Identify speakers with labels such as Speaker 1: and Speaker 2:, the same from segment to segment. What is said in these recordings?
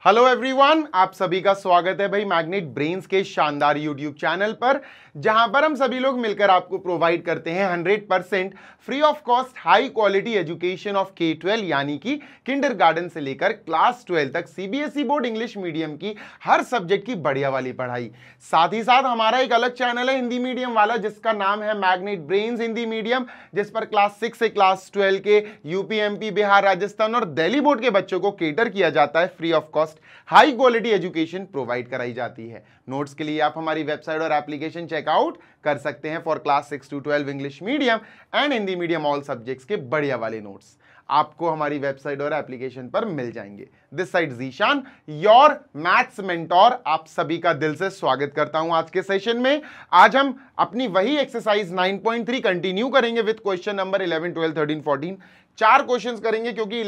Speaker 1: Hello everyone, आप सभी का स्वागत है भाई मैग्नेट ब्रेन्स के शानदार यूट्यूब चैनल पर, जहां पर हम सभी लोग मिलकर आपको प्रोवाइड करते हैं 100% free of cost high quality education of K-12 यानी कि किंडरगार्टन से लेकर क्लास 12 तक सीबीएसई बोर्ड इंग्लिश मीडियम की हर सब्जेक्ट की बढ़िया वाली पढ़ाई। साथ ही साथ हमारा एक अलग चैनल है हिंदी मीडियम वाला, जिसका नाम है मैग्नेट ब्रेन्स हिंदी मीडियम, जिस पर क्लास 6 से क्लास 12 के यूपी, एमपी, बिहार, राजस्थान और दिल्ली बोर्ड के बच्चों को केटर किया जाता है। Free of cost high quality education provide कराई जाती है। नोट्स के लिए आप हमारी वेबसाइट और एप्लीकेशन चेकआउट कर सकते हैं for class 6 to 12 English medium and Hindi medium all subjects के बढ़िया वाले नोट्स आपको हमारी वेबसाइट और एप्लीकेशन पर मिल जाएंगे। This side Zeeshan, your maths mentor, आप सभी का दिल से स्वागत करता हूं आज के सेशन में। आज हम अपनी वही एक्सरसाइज 9.3 कंटिन्यू करेंगे विद क्वेश्चन नंबर 11, 12, 13, 14। 4 क्वेश्चंस करेंगे क्योंकि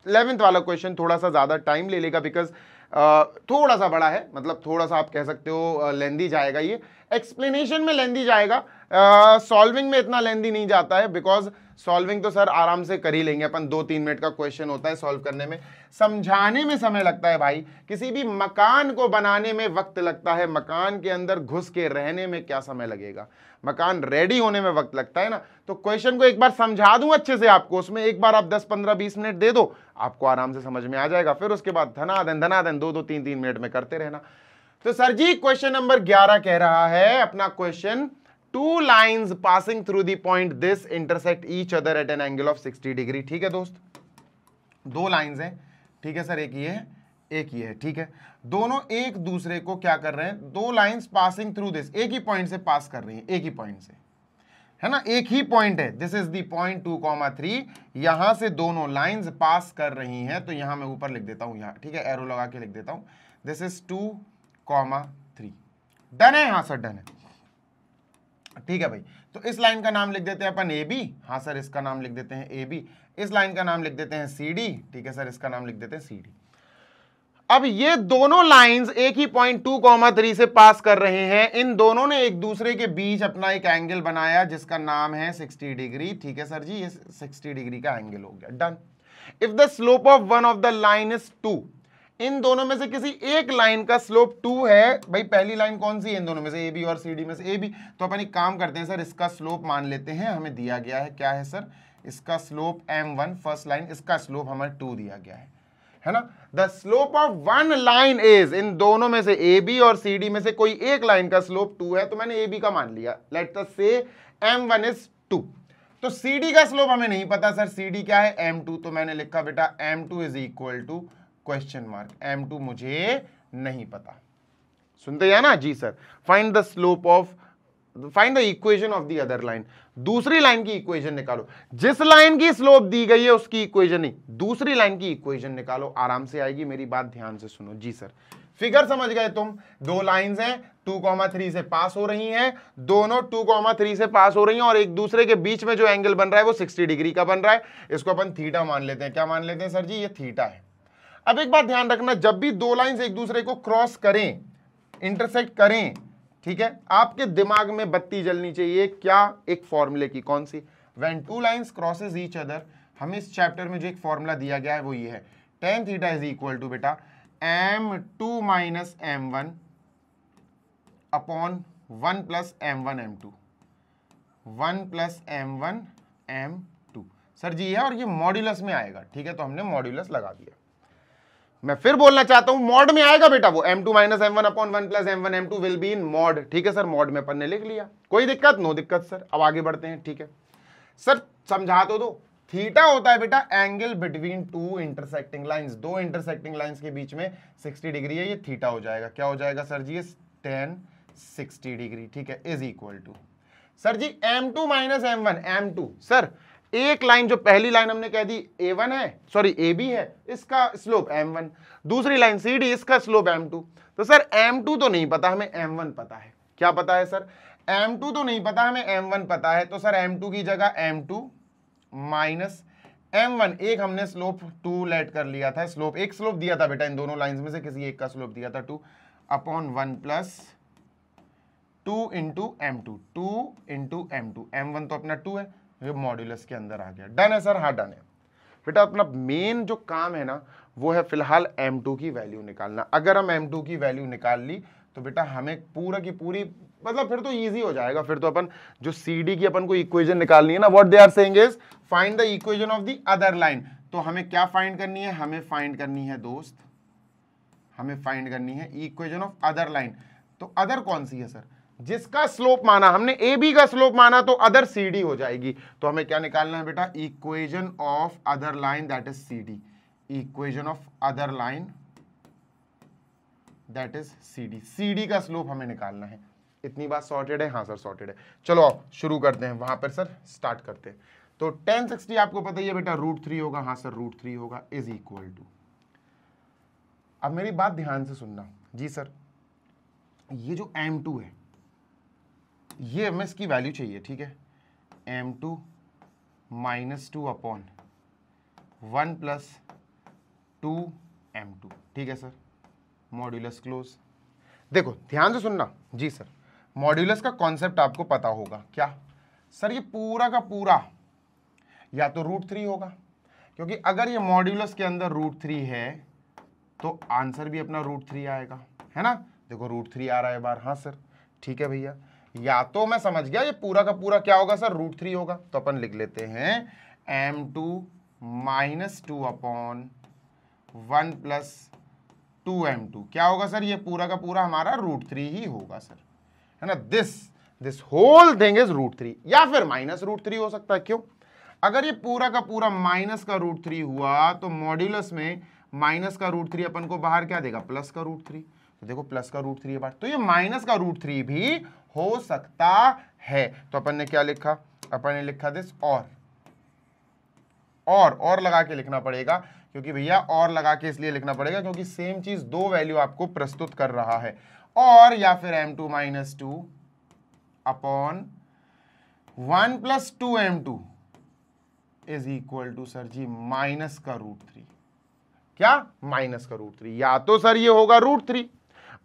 Speaker 1: 11th वाला क्वेश्चन थोड़ा सा ज्यादा टाइम ले लेगा, बिकॉज थोड़ा सा बड़ा है, मतलब थोड़ा सा आप कह सकते हो लेंदी जाएगा। ये एक्सप्लेनेशन में लेंदी जाएगा, सॉल्विंग में इतना लेंदी नहीं जाता है, बिकॉज सॉल्विंग तो सर आराम से कर ही लेंगे अपन। 2-3 मिनट का क्वेश्चन होता है सॉल्व करने में, समझाने में समय लगता है भाई। किसी भी मकान को बनाने में वक्त लगता है, मकान के अंदर घुस के रहने में क्या समय लगेगा, मकान रेडी होने में वक्त लगता है ना। तो क्वेश्चन को एक बार समझा दूं अच्छे से आपको, उसमें एक बार आप 10, 15, 20 मिनट दे दो, आपको आराम से समझ में आ जाएगा। फिर उसके बाद धनाधन 2-2, 3-3 मिनट में करते रहना। तो सर जी क्वेश्चन नंबर 11 कह रहा है अपना question, 2 lines passing through the point this intersect each other at an angle of 60 डिग्री। ठीक है दोस्त, 2 लाइन्स हैं, ठीक है सर, एक ये है एक ये है, ठीक है। दोनों एक दूसरे को क्या कर रहे हैं, 2 लाइन्स पासिंग थ्रू दिस, एक ही पॉइंट से पास कर रही हैं, एक ही पॉइंट से, है ना, एक ही पॉइंट है। दिस इज द पॉइंट 2,3, यहां से दोनों लाइंस पास कर रही हैं। तो यहां मैं ऊपर लिख देता हूं, यहां ठीक है, एरो लगा के लिख देता हूं, दिस इज 2,3। डन है? हाँ सर डन है, ठीक है भाई। तो इस लाइन का नाम लिख देते हैं अपन ए बी, हाँ सर इसका नाम लिख देते हैं ए बी। इस लाइन का नाम लिख देते हैं सी डी, ठीक है सर इसका नाम लिख देते हैं सी डी। अब ये दोनों लाइंस एक ही पॉइंट 2,3 से पास कर रहे हैं। इन दोनों ने एक दूसरे के बीच अपना एक एंगल बनाया जिसका नाम है 60 डिग्री, ठीक है सर जी, ये 60 डिग्री का एंगल हो गया। Done. If the slope of one of the line is 2, इन दोनों में से किसी एक लाइन का स्लोप 2 है। भाई पहली लाइन कौन सी है इन दोनों में से, ए बी और सी डी में से ए बी। तो अपन एक काम करते हैं सर, इसका स्लोप मान लेते हैं, हमें दिया गया है क्या है सर, इसका स्लोप m1 फर्स्ट लाइन, इसका स्लोप हमें 2 दिया गया है ना। The slope of one line is, इन दोनों में से ए बी और सी डी में से कोई एक लाइन का स्लोप 2 है, तो मैंने ए बी का मान लिया। लेट अस से m1 इज 2। तो सी डी का स्लोप हमें नहीं पता सर, सी डी क्या है m2, तो मैंने लिखा बेटा m2 is equal to question mark, m2 मुझे नहीं पता। सुनते हैं ना जी sir. Find the slope of, find the equation of the other line, दूसरी लाइन की इक्वेशन निकालो। जिस लाइन की स्लोप दी गई है उसकी इक्वेशन नहीं, दूसरी लाइन की इक्वेशन निकालो, आराम से आएगी। मेरी बात ध्यान से सुनो जी सर, फिगर समझ गए तुम। 2 लाइंस हैं, 2,3 से पास हो रही हैं, दोनों 2,3 से पास हो रही हैं और एक दूसरे के बीच में जो एंगल बन रहा है वो 60 डिग्री का बन रहा है। इसको अपन थीटा मान लेते हैं। क्या मान लेते हैं सर जी, ये थीटा है। अब एक बात ध्यान रखना, जब भी 2 लाइंस एक दूसरे को क्रॉस करें, इंटरसेक्ट करें, ठीक है, आपके दिमाग में बत्ती जलनी चाहिए क्या, एक फॉर्मूले की। कौन सी? When 2 lines crosses each other, हमें इस चैप्टर में जो एक फॉर्मूला दिया गया है वो ये है, tan theta is equal to बेटा m2 minus m1 upon 1 plus m1 m2, 1 plus m1 m2 sir जी है, और ये मॉड्यूलस में आएगा, ठीक है, तो हमने मॉड्यूलस लगा दिया। मैं फिर बोलना चाहता हूं, मॉड में आएगा बेटा वो, m2 minus m1 upon 1 plus m1 m2 will be in mod, ठीक है सर, मॉड में अपन ने लिख लिया, कोई दिक्कत? नो दिक्कत सर। अब आगे बढ़ते हैं, ठीक है सर, समझा तो दो। थीटा होता है बेटा angle between 2 intersecting lines, 2 intersecting lines के बीच में 60 डिग्री है, ये थीटा हो जाएगा। क्या हो जाएगा सर जी, tan 60 डिग्री, ठीक है, is equal to sir ji m2 minus m1 m2। Sir एक लाइन जो पहली लाइन हमने कह दी a1 है, सॉरी ab है, इसका स्लोप m1, दूसरी लाइन cd, इसका स्लोप m2। तो सर m2 तो नहीं पता, हमें m1 पता है। क्या पता है सर? m2 तो नहीं पता, हमें m1 पता है। तो सर m2 की जगह m2 माइनस m1, एक हमने स्लोप 2 लेट कर लिया था, स्लोप एक स्लोप दिया था बेटा, इन दोनों लाइंस में से किसी एक का स्लोप दिया था 2 upon 1 plus 2 into m2, 2 into m2, m1 तो अपना 2 है, ये मॉड्यूलस के अंदर आ गया। डन है सर? हाँ डन है बेटा। अपना मेन जो काम है ना वो है फिलहाल m2 की वैल्यू निकालना। अगर हम m2 की वैल्यू निकाल ली तो बेटा हमें पूरा की पूरी, मतलब फिर तो इजी हो जाएगा। फिर तो अपन जो CD की अपन को इक्वेशन निकालनी है ना, what they are saying is find the equation of the other line. तो हमें क्या फाइंड करनी है, हमें फाइंड करनी है दोस्त, हमें फाइंड करनी है इक्वेशन ऑफ अदर लाइन। तो अदर कौन सी है सर, जिसका स्लोप माना हमने AB का स्लोप माना तो अदर CD हो जाएगी। तो हमें क्या निकालना है बेटा, equation of other line that is CD, equation of other line that is CD। CD का स्लोप हमें निकालना है। इतनी बात सॉर्टेड है? हाँ सर सॉर्टेड है। चलो आओ शुरू करते हैं, वहां पर सर स्टार्ट करते हैं। तो 1060 आपको पता ही है बेटा √3 होगा। हाँ सर √3 होगा, इज इक्वल टू, अब मेरी बात ध्यान से सुनना जी सर, ये जो m2 है ये हमें इसकी वैल्यू चाहिए, ठीक है, m2 -2 अपॉन 1 + 2m2, ठीक है सर, मॉड्यूलस क्लोज। देखो ध्यान से सुनना जी सर, मॉड्यूलस का कॉन्सेप्ट आपको पता होगा क्या सर, ये पूरा का पूरा या तो √3 होगा, क्योंकि अगर ये मॉड्यूलस के अंदर √3 है तो आंसर भी अपना √3 आएगा, है ना। देखो √3 आ रहा है बार, हाँ सर ठीक है भैया। या तो मैं समझ गया ये पूरा का पूरा क्या होगा सर, √3 होगा। तो अपन लिख लेते हैं m2 -2 अपॉन 1 + 2m2, क्या होगा सर, ये पूरा का पूरा हमारा √3 ही होगा सर, है ना। दिस होल थिंग इज √3, या फिर -√3 हो सकता है। क्यों, अगर ये पूरा का पूरा माइनस का √3 हुआ तो मॉड्यूलस में माइनस का √3 अपन को बाहर क्या देगा, प्लस का √3। तो देखो प्लस का √3 है बाहर, तो ये माइनस का √3 भी हो सकता है। तो अपन ने क्या लिखा, अपन ने लिखा दिस और लगा के लिखना पड़ेगा, क्योंकि भैया और लगा के इसलिए लिखना पड़ेगा क्योंकि सेम चीज दो वैल्यू आपको प्रस्तुत कर रहा है। और या फिर m2 -2 upon 1 + 2m2 is equal to sir ji minus का √3, क्या, माइनस का √3। या तो सर ये होगा √3,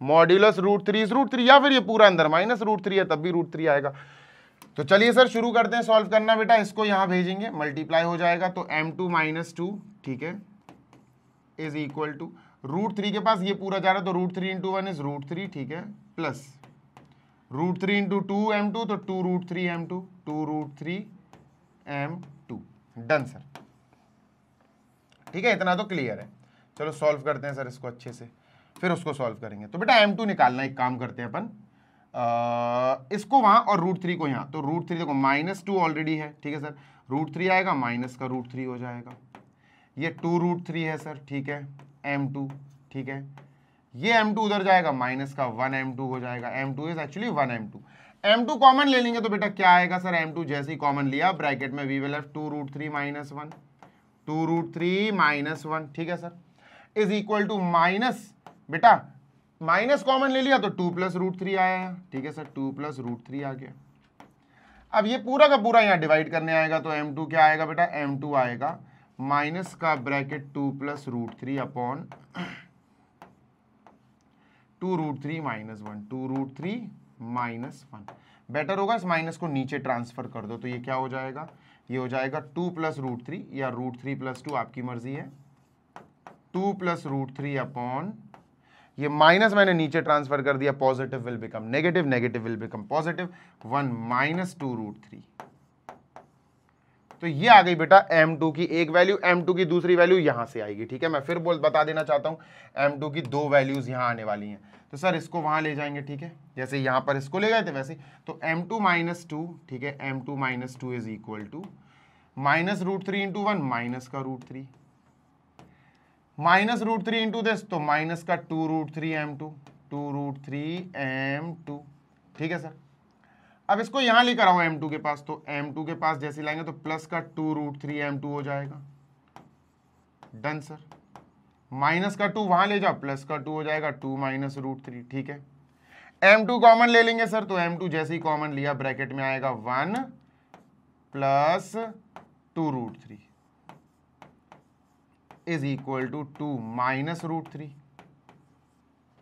Speaker 1: मॉड्यूलस √3 इज √3, या फिर ये पूरा अंदर -√3 है तब भी √3 आएगा। तो चलिए सर शुरू करते हैं सॉल्व करना। बेटा इसको यहां भेजेंगे, मल्टीप्लाई हो जाएगा, तो m2 -2, ठीक है, इज इक्वल टू √3 के पास ये पूरा जा रहा है तो √3 × 1 इज √3, ठीक है, प्लस √3 × 2m2 तो 2√3m2, 2√3m2, डन सर, ठीक है, इतना तो क्लियर है। चलो सॉल्व करते हैं सर इसको अच्छे से, फिर उसको सॉल्व करेंगे। तो बेटा m2 निकालना, एक काम करते हैं अपन, इसको वहां और √3 को यहां। तो √3 देखो -2 ऑलरेडी है, ठीक है सर, √3 आएगा माइनस का √3 हो जाएगा, ये 2√3 है सर, ठीक है, m2, ठीक है, ये m2 उधर जाएगा माइनस का 1m2 हो जाएगा, m2 is actually 1m2। m2 common ले लेंगे तो बेटा क्या आएगा सर, m2 जैसे ही कॉमन लिया ब्रैकेट में वी विल हैव 2√3 - 1, 2√3 - 1, ठीक है sir, is equal to minus, बेटा माइनस कॉमन ले लिया तो 2 + √3 आया, ठीक है सर, 2 + √3 आ गया। अब ये पूरा का पूरा यहाँ डिवाइड करने आएगा तो m2 क्या आएगा बेटा, m2 आएगा माइनस का ब्रैकेट 2 + √3 अपॉन 2√3 - 1, 2√3 - 1। बेटर होगा इस माइनस को नीचे ट्रांसफर कर दो, तो ये क्या हो जाएगा, ये हो जाएगा 2 + √3 या √3 + 2, आपकी मर्जी है, 2 + √3 अपॉन, ये माइनस मैंने नीचे ट्रांसफर कर दिया, positive will become negative, negative will become positive, 1 - 2√3। तो ये आ गई बेटा m2 की एक वैल्यू, m2 की दूसरी वैल्यू यहां से आएगी, ठीक है। मैं फिर बता देना चाहता हूं m2 की दो वैल्यूज यहां आने वाली हैं, तो सर इसको वहां ले जाएंगे, ठीक है, जैसे यहां पर इसको ले गए थे वैसे। तो m2 -2, ठीक है, m2 -2 is equal to -√3 × 1 minus का √3, -√3 × दिस तो माइनस का 2√3m2, 2√3m2, ठीक है सर। अब इसको यहां लेकर आओ m2 के पास, तो m2 के पास जैसे लाएंगे तो प्लस का 2√3m2 हो जाएगा, डन सर। माइनस का 2 वहां ले जाओ, प्लस का 2 हो जाएगा, 2 - √3, ठीक है। m2 कॉमन ले लेंगे सर, तो m2 जैसे ही कॉमन लिया ब्रैकेट में आएगा 1 + 2√3 इज इक्वल टू 2 - √3,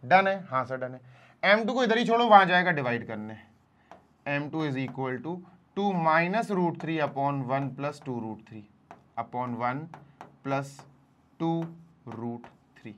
Speaker 1: डन है, हाँ सर डन है। m2 को इधर ही छोड़ो, वहां जाएगा डिवाइड करने, m2 is equal to 2 - √3 upon 1 + 2√3 upon 1 + 2 √3।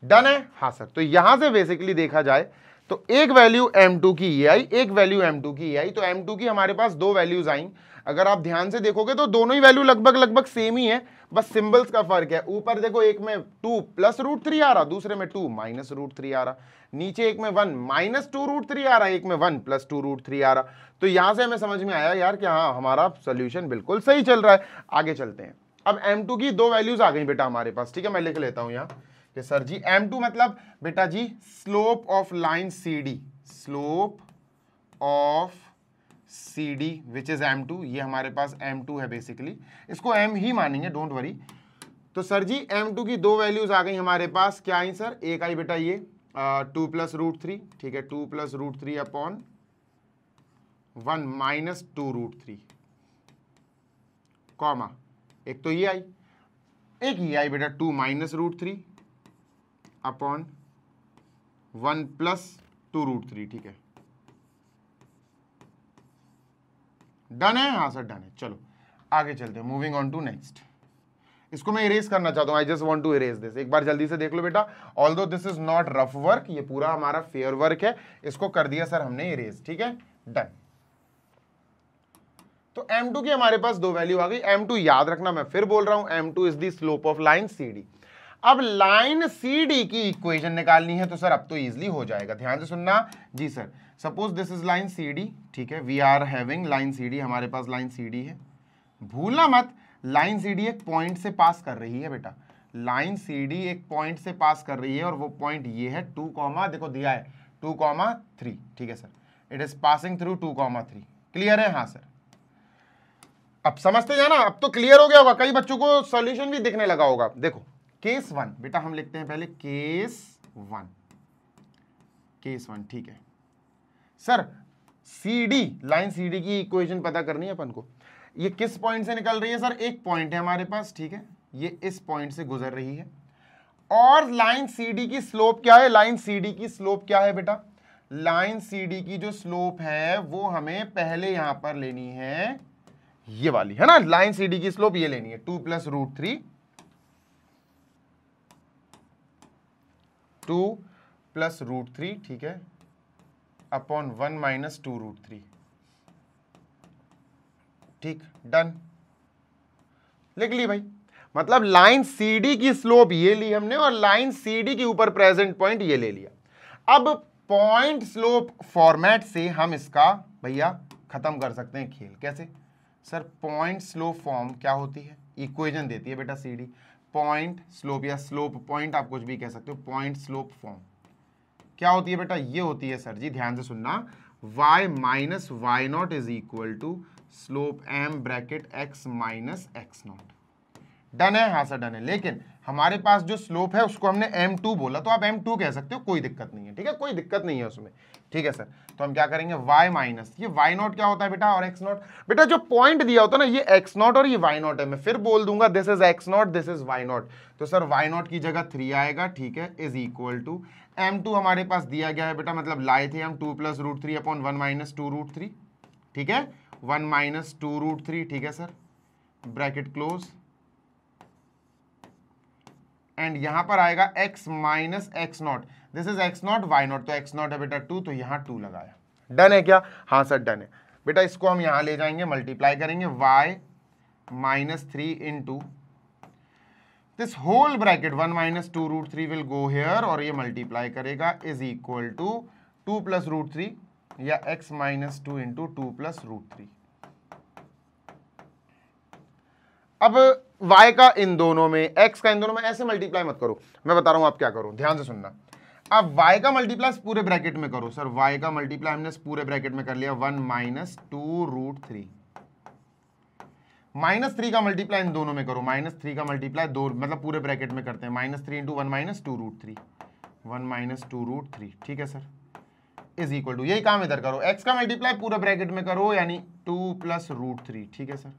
Speaker 1: Done है? हाँ सर। तो यहां से बेसिकली देखा जाए तो एक वैल्यू m2 की ये आई, एक वैल्यू m2 की ये आई, तो m2 की हमारे पास दो वैल्यूज आई। अगर आप ध्यान से देखोगे तो दोनों ही वैल्यू लगभग सेम ही है, बस सिंबल्स का फर्क है। ऊपर देखो एक में 2 + √3 आ रहा, दूसरे में 2 - √3 आ रहा। नीचे एक में 1 - 2 √3 आ रहा, एक में 1 + 2 √3 आ रहा। तो यहां से हमें समझ में आया यार कि हाँ हमारा सोल्यूशन बिल्कुल सही चल रहा है। आगे चलते हैं। अब m2 की दो वैल्यूज आ गई बेटा हमारे पास, ठीक है। मैं लिख लेता हूं यहां कि सर जी m2 मतलब बेटा जी slope of line CD, slope of CD which is m2। ये हमारे पास m2 है बेसिकली, इसको m ही मानेंगे, डोंट वरी। तो सर जी m2 की दो वैल्यूज आ गई हमारे पास। क्या आई सर? एक आई बेटा ये 2 + √3, ठीक है, 2 + √3 अपॉन 1 - 2 √3, कॉमा एक तो ये आई, एक ये आई बेटा 2 - √3 अपॉन 1 + 2 √3, ठीक है। डन है? हाँ सर डन है। चलो आगे चलते हैं, मूविंग ऑन टू नेक्स्ट। इसको मैं इरेज करना चाहता हूं, I just want to erase this. एक बार जल्दी से देख लो बेटा, although this is not rough work, ये पूरा हमारा फेयर वर्क है, इसको कर दिया सर हमने इरेज, ठीक है। डन। तो m2 की हमारे पास दो वैल्यू आ गई। m2 याद रखना, मैं फिर बोल रहा हूं, m2 is the slope of line CD। अब लाइन CD की इक्वेशन निकालनी है तो सर अब तो इजीली हो जाएगा, ध्यान से सुनना जी sir. Suppose this is line CD, ठीक है, we are having line CD, हमारे पास लाइन CD है। भूलना मत, लाइन CD एक पॉइंट से पास कर रही है बेटा, लाइन CD एक पॉइंट से पास कर रही है, और वो पॉइंट ये है 2, देखो दिया है 2,3, ठीक है sir. It is passing through 2,3। Clear है? हाँ सर। अब समझते जाना, अब तो क्लियर हो गया होगा, कई बच्चों को सॉल्यूशन भी दिखने लगा होगा। देखो केस 1 बेटा हम लिखते हैं पहले, केस 1, ठीक है सर। CD, लाइन CD की इक्वेशन पता करनी है अपन को। ये किस पॉइंट से निकल रही है सर? एक पॉइंट है हमारे पास, ठीक है, ये इस पॉइंट से गुजर रही है। और लाइन CD की स्लोप क्या है? लाइन CD की स्लोप क्या है बेटा? लाइन CD की जो स्लोप है वो हमें पहले यहां पर लेनी है, ये वाली है ना। लाइन CD की स्लोप ये लेनी है 2 + √3, 2 + √3, ठीक है, अपॉन 1 - 2 √3, ठीक। डन। लिख ली भाई। मतलब लाइन CD की स्लोप ये ली हमने, और लाइन CD के ऊपर प्रेजेंट पॉइंट ये ले लिया। अब पॉइंट स्लोप फॉर्मेट से हम इसका भैया खत्म कर सकते हैं खेल। कैसे सर? पॉइंट स्लोप फॉर्म क्या होती है? इक्वेशन देती है बेटा CD, पॉइंट स्लोप या स्लोप पॉइंट, आप कुछ भी कह सकते हो। पॉइंट स्लोप फॉर्म क्या होती है बेटा? ये होती है सर जी, ध्यान से सुनना, y - y0 is equal to slope m bracket x - x0। Done है? हाँ सर डन है। लेकिन हमारे पास जो स्लोप है उसको हमने m2 बोला, तो आप m2 कह सकते हो, कोई दिक्कत नहीं है, ठीक है, कोई दिक्कत नहीं है उसमें, ठीक है सर। तो हम क्या करेंगे, y - ये y0 क्या होता है बेटा, और x0। बेटा जो पॉइंट दिया होता है ना, ये x0 और ये y0 है। मैं फिर बोल दूंगा, this is x0, this is y0। तो सर y0 की जगह 3 आएगा, ठीक है, इज इक्वल टू m2 हमारे पास दिया गया है बेटा, मतलब लाए थे हम 2 + √3 अपॉन 1 - 2 √3, ठीक है, 1 - 2 √3, ठीक है सर, ब्रैकेट क्लोज। एंड यहां पर आएगा x - x0, this is x0 y0, तो x0 है बेटा 2, तो यहां 2 लगाया। डन है क्या? हाँ सर डन है बेटा। इसको हम यहां ले जाएंगे, मल्टीप्लाई करेंगे, y - 3 into this whole bracket 1 - 2 √3 will go here, और ये मल्टीप्लाई करेगा, इज इक्वल टू 2 + √3 या x - 2 इंटू 2 + √3। अब y का इन दोनों में, x का इन दोनों में, ऐसे मल्टीप्लाई मत करो, मैं बता रहा हूं आप क्या करो, ध्यान से सुनना। अब y का मल्टीप्लाई पूरे ब्रैकेट में करो। सर y का मल्टीप्लाई हमने पूरे ब्रैकेट में कर लिया, 1 - 2 √3, -3 का मल्टीप्लाई इन दोनों में करो, -3 का मल्टीप्लाई दो, मतलब पूरे ब्रैकेट में करते हैं, -3 इंटू 1 - 2 √3, 1 - 2 √3, ठीक है सर, इज इक्वल टू, यही काम इधर करो, x का मल्टीप्लाई पूरे ब्रैकेट में करो, यानी 2 + √3, ठीक है सर,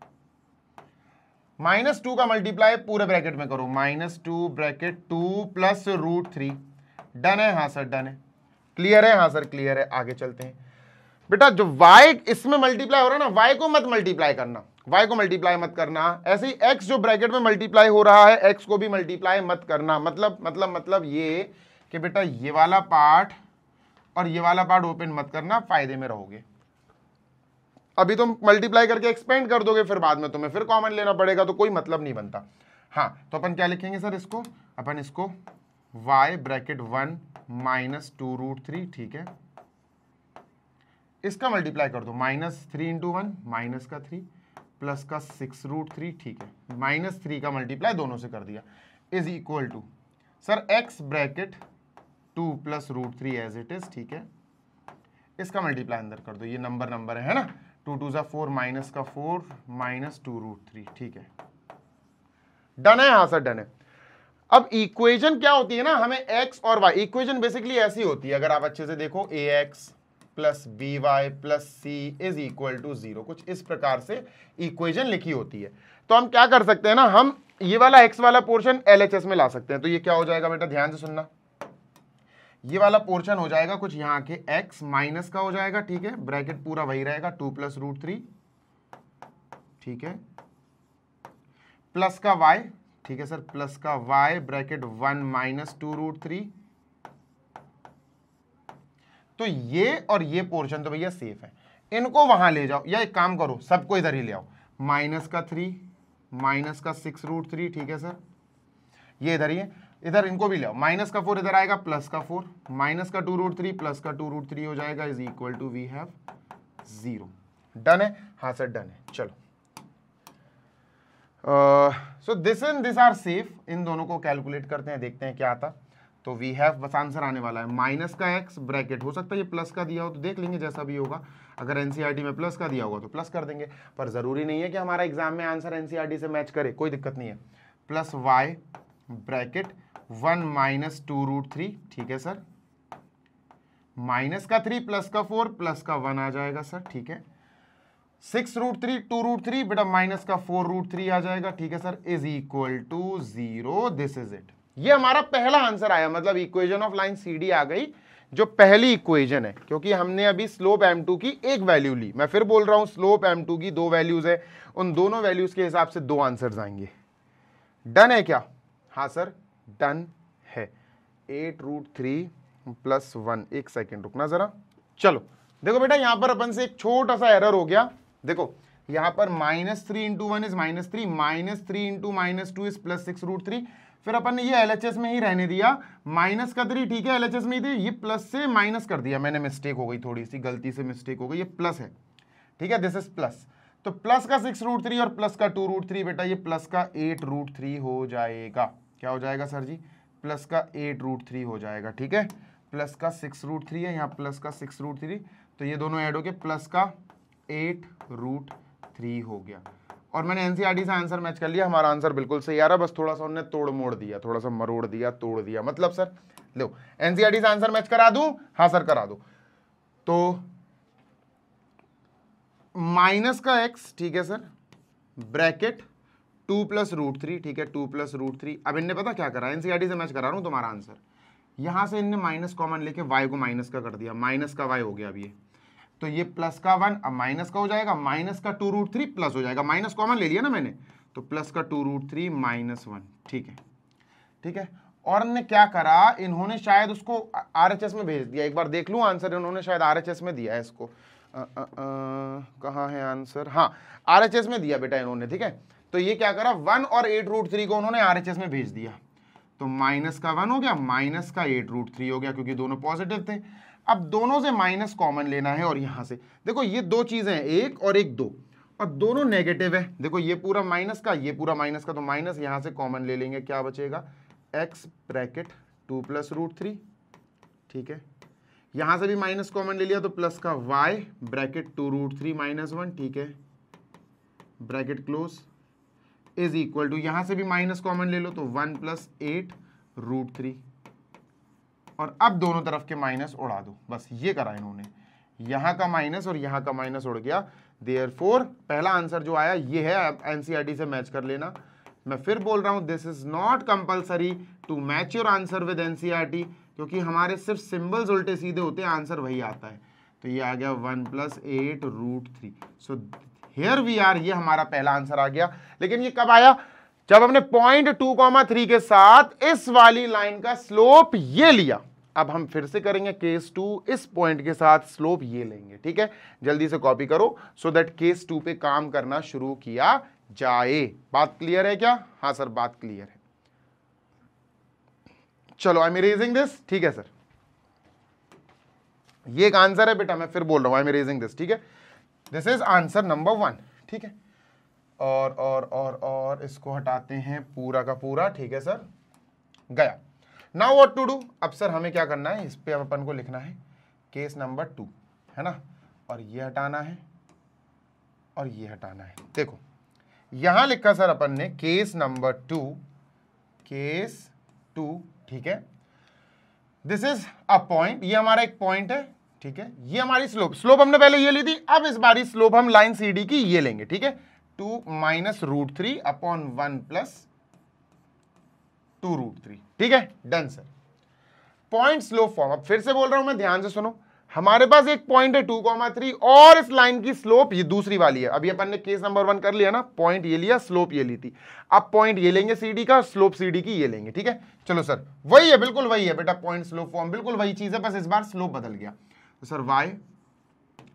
Speaker 1: -2 का मल्टीप्लाई पूरे ब्रैकेट में करो, -2 ब्रैकेट 2 + √3। डन है? हाँ सर डन है। क्लियर है? हाँ सर क्लियर है। आगे चलते हैं बेटा। जो y इसमें मल्टीप्लाई हो रहा है ना, y को मत मल्टीप्लाई करना, y को मल्टीप्लाई मत करना। ऐसे ही x जो ब्रैकेट में मल्टीप्लाई हो रहा है x को भी मल्टीप्लाई मत करना। मतलब ये कि बेटा ये वाला पार्ट और ये वाला पार्ट ओपन मत करना, फायदे में रहोगे। अभी तुम मल्टीप्लाई करके एक्सपेंड कर दोगे, फिर बाद में तुम्हें फिर कॉमन लेना पड़ेगा, तो कोई मतलब नहीं बनता। हाँ, तो अपन क्या लिखेंगे सर, इसको अपन इसको y ब्रैकेट 1 माइनस 2√3, ठीक है, इसका मल्टीप्लाई कर दो, -3 × 1 माइनस का 3 प्लस का 6√3, ठीक है, -3 का मल्टीप्लाई दोनों से कर दिया, is equal to sir x bracket 2 plus √3 as it is, ठीक है, इसका मल्टीप्लाई अंदर कर दो, ये नंबर है ना, 2 2 = 4 माइनस का 4 माइनस 2√3, ठीक है, डन है। हाँ सर डन है। अब इक्वेशन क्या होती है ना, हमें x और y, इक्वेशन बेसिकली ऐसी होती है, अगर आप अच्छे से देखो, ax plus by plus c is equal to 0, कुछ इस प्रकार से इक्वेशन लिखी होती है। तो हम क्या कर सकते हैं ना, हम ये वाला x वाला पोर्शन LHS में ला सकते हैं। तो ये क्या हो जाएगा बेटा, ध्यान से सुनना, ये वाला पोर्शन हो जाएगा कुछ यहाँ के x माइनस का हो जाएगा, ठीक है, ब्रैकेट पूरा वही रहेगा 2 प्लस √3, ठीक है, प्लस का y, ठीक है सर, प्लस का y ब्रैकेट 1 माइनस 2√3। तो ये और ये पोर्शन तो भैया सेफ है, इनको वहां ले जाओ, या एक काम करो, सबको इधर ही ले आओ, माइनस का 3 माइनस का 6√3, ठीक है सर, ये इधर ही है, इधर इनको भी ले आओ, माइनस का 4 इधर आएगा, प्लस का 4 माइनस का 2√3 प्लस का 2√3 हो जाएगा, is equal to we have 0। Done है। हाँ सर डन है। चलो, so this and this are safe, इन दोनों को कैलकुलेट करते हैं, देखते हैं क्या आता। तो वी हैव, बस आंसर आने वाला है माइनस का x ब्रैकेट, हो सकता है ये प्लस का दिया हो तो देख लेंगे जैसा भी होगा, अगर एनसीईआरटी में प्लस का दिया होगा तो प्लस कर देंगे, पर जरूरी नहीं है कि हमारा एग्जाम में आंसर एनसीईआरटी से मैच करे, कोई दिक्कत नहीं है, प्लस y ब्रैकेट 1 माइनस 2√3, ठीक है सर, माइनस का 3 प्लस का 4 प्लस का 1 आ जाएगा सर, ठीक है, 6√3 2√3 बेटा माइनस का 4√3 आ जाएगा, ठीक है sir, is equal to 0। This is it, ये हमारा पहला आंसर आया, मतलब इक्वेशन ऑफ लाइन CD आ गई, जो पहली इक्वेशन है, क्योंकि हमने अभी स्लोप m2 की एक वैल्यू ली। मैं फिर बोल रहा हूं, स्लोप m2 की 2 वैल्यूज है, उन दोनों वैल्यूज के हिसाब से 2 आंसर्स आएंगे। डन है क्या? हाँ सर डन है। 8√3 प्लस 1, एक सेकेंड रुकना जरा। चलो देखो बेटा, यहां पर अपन से एक छोटा सा एरर हो गया। देखो यहां पर -3 × 1 इज -3, -3 × -2 इज प्लस 6√3। फिर अपन ने ये LHS में ही रहने दिया, माइनस का 3, ठीक है, LHS में ही थी, ये प्लस से माइनस कर दिया मैंने, मिस्टेक हो गई, थोड़ी सी गलती से मिस्टेक हो गई, ये प्लस है, ठीक है, दिस इज प्लस। तो प्लस का 6√3 और प्लस का 2√3 बेटा, ये प्लस का 8√3 हो जाएगा। क्या हो जाएगा सर जी? प्लस का 8√3 हो जाएगा, ठीक है, प्लस का 6√3 है, यहाँ प्लस का 6√3, तो ये दोनों ऐड हो गए, प्लस का 8√3 हो गया। और मैंने एनसीईआरटी से आंसर मैच कर लिया, हमारा आंसर बिल्कुल सही आ रहा, बस थोड़ा सा उन्होंने तोड़ मोड़ दिया, थोड़ा सा मरोड़ दिया, तोड़ दिया, मतलब सर लो एनसीईआरटी से आंसर मैच करा दूं? हाँ सर करा दो। तो माइनस का x, ठीक है सर, ब्रैकेट 2 प्लस √3, ठीक है, 2 प्लस √3। अब इनने पता क्या करा, एनसीईआरटी से मैच करा रहा हूं तुम्हारा आंसर, यहां से इनने माइनस कॉमन लेके y को माइनस का कर दिया, माइनस का y हो गया अब ये, तो ये प्लस का 1 अब माइनस का हो जाएगा, माइनस का 2√3 प्लस हो जाएगा, माइनस कॉमन ले लिया ना मैंने, तो प्लस का 2√3 -1, ठीक है, ठीक है। और इन्होंने क्या करा, इन्होंने शायद उसको RHS में भेज दिया, एक बार देख लूं आंसर, इन्होंने शायद RHS में दिया है इसको, कहाँ है आंसर, हाँ RHS में दिया बेटा इन्होंने, ठीक है। तो ये क्या करा, 1 और 8√3 को उन्होंने RHS में भेज दिया, तो माइनस का 1 हो गया, माइनस का 8√3 हो गया, क्योंकि दोनों पॉजिटिव थे। अब दोनों से माइनस कॉमन लेना है, और यहां से देखो ये दो चीजें हैं, 1 और 1 2, और दोनों नेगेटिव है, देखो ये पूरा माइनस का, ये पूरा माइनस का, तो माइनस यहां से कॉमन ले लेंगे, क्या बचेगा, x ब्रैकेट 2 प्लस √3, ठीक है, यहां से भी माइनस कॉमन ले लिया, तो प्लस का y ब्रैकेट 2√3 -1, ठीक है, bracket close, is equal to, यहां से भी माइनस कॉमन ले लो, तो 1 प्लस 8√3, और अब दोनों तरफ के माइनस उड़ा दो, बस ये करा इन्होंने, यहां का माइनस और यहां का माइनस उड़ गया। देयरफॉर पहला आंसर जो आया ये है, आप एनसीईआरटी से मैच कर लेना। मैं फिर बोल रहा हूं, this is not compulsory to match your answer with NCERT, क्योंकि हमारे सिर्फ सिंबल्स उल्टे सीधे होते हैं, आंसर वही आता है। तो ये आ गया 1 plus 8√3। So here we are, ये हमारा पहला आंसर आ गया। लेकिन ये कब आया? जब हमने पॉइंट 2,3 के साथ इस वाली लाइन का स्लोप ये लिया। अब हम फिर से करेंगे केस 2, इस पॉइंट के साथ स्लोप ये लेंगे। ठीक है, जल्दी से कॉपी करो सो दैट केस 2 पे काम करना शुरू किया जाए। बात क्लियर है क्या? हाँ सर, बात क्लियर है। चलो, आई एम इरेजिंग दिस। ठीक है सर, ये एक आंसर है बेटा, मैं फिर बोल रहा हूं, आई एम इरेजिंग दिस। ठीक है, दिस इज आंसर नंबर 1। ठीक है, और इसको हटाते हैं पूरा का पूरा। ठीक है सर, गया। Now what to do? अब सर हमें क्या करना है, इस पे अब अपन को लिखना है केस नंबर 2, है ना, और ये हटाना है और ये हटाना है। देखो यहां लिखा सर अपन ने केस नंबर 2, केस 2। ठीक है, दिस इज अ पॉइंट, ये हमारा एक पॉइंट है। ठीक है, ये हमारी स्लोप हमने पहले ये ली थी, अब इस बारी स्लोप हम लाइन CD की ये लेंगे। ठीक है, 2 - √3 अपॉन 1 + 2√3। ठीक है, done sir. Point slope form, अब फिर से बोल रहा हूं मैं, ध्यान से सुनो। हमारे पास एक पॉइंट है 2,3 और इस लाइन की स्लोप ये दूसरी वाली है। अभी अपन ने केस नंबर 1 कर लिया ना, पॉइंट ये लिया, स्लोप ये ली थी। अब पॉइंट ये लेंगे CD का, स्लोप CD की ये लेंगे। ठीक है, चलो सर, वही है, बिल्कुल वही है बेटा, पॉइंट स्लोप फॉर्म बिल्कुल वही चीज है, बस इस बार स्लोप बदल गया। तो sir y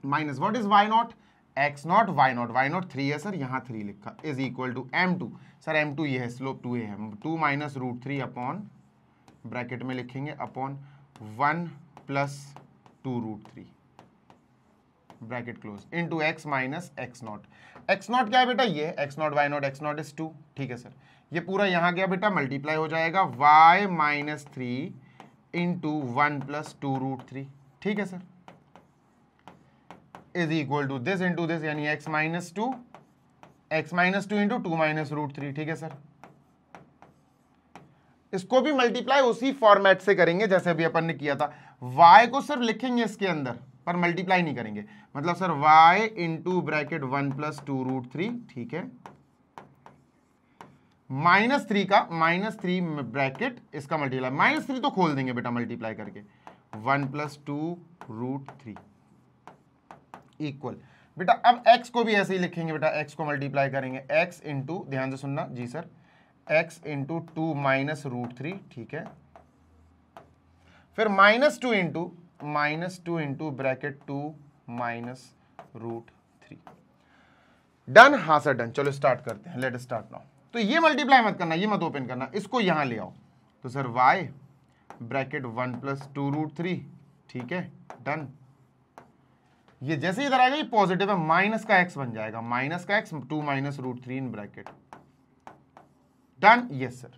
Speaker 1: minus what is y0, x0, y0 3 है सर, यहाँ 3 लिखा, is equal to m2। Sir m2 ये है, स्लोप 2 है, 2 - √3 अपॉन, ब्रैकेट में लिखेंगे, upon 1 + 2√3 bracket close, into x minus x0। x0 क्या है बेटा? ये x0 y0, x0 इज 2। ठीक है सर, ये पूरा यहाँ गया बेटा, मल्टीप्लाई हो जाएगा y - 3 इंटू 1 + 2√3। ठीक है sir, is equal to this into this, यानी x - 2 इंटू 2 - √3। ठीक है सर, इसको भी मल्टीप्लाई उसी फॉर्मेट से करेंगे जैसे अभी अपन ने किया था। y को सिर्फ लिखेंगे इसके अंदर, पर मल्टीप्लाई नहीं करेंगे। मतलब सर y इंटू ब्रैकेट 1 + 2√3। ठीक है, -3 का -3 ब्रैकेट इसका मल्टीप्लाई, -3 तो खोल देंगे बेटा मल्टीप्लाई करके, 1 + 2√3 इक्वल बेटा। अब x को भी ऐसे ही लिखेंगे बेटा, x को मल्टीप्लाई करेंगे, x इंटू, ध्यान से सुनना जी सर, x इंटू 2 - √3। ठीक है, फिर -2 इंटू ब्रैकेट 2 - √3। डन? हाँ सर डन। चलो स्टार्ट करते हैं, लेट स्टार्ट नाउ। तो ये मल्टीप्लाई मत करना, ये मत ओपन करना, इसको यहां ले आओ। तो सर y ब्रैकेट 1 + 2√3। ठीक है, डन। ये जैसे इधर आएगा, ये पॉजिटिव है, माइनस का x बन जाएगा, माइनस का x, 2 - √3 in bracket. Done? Yes sir,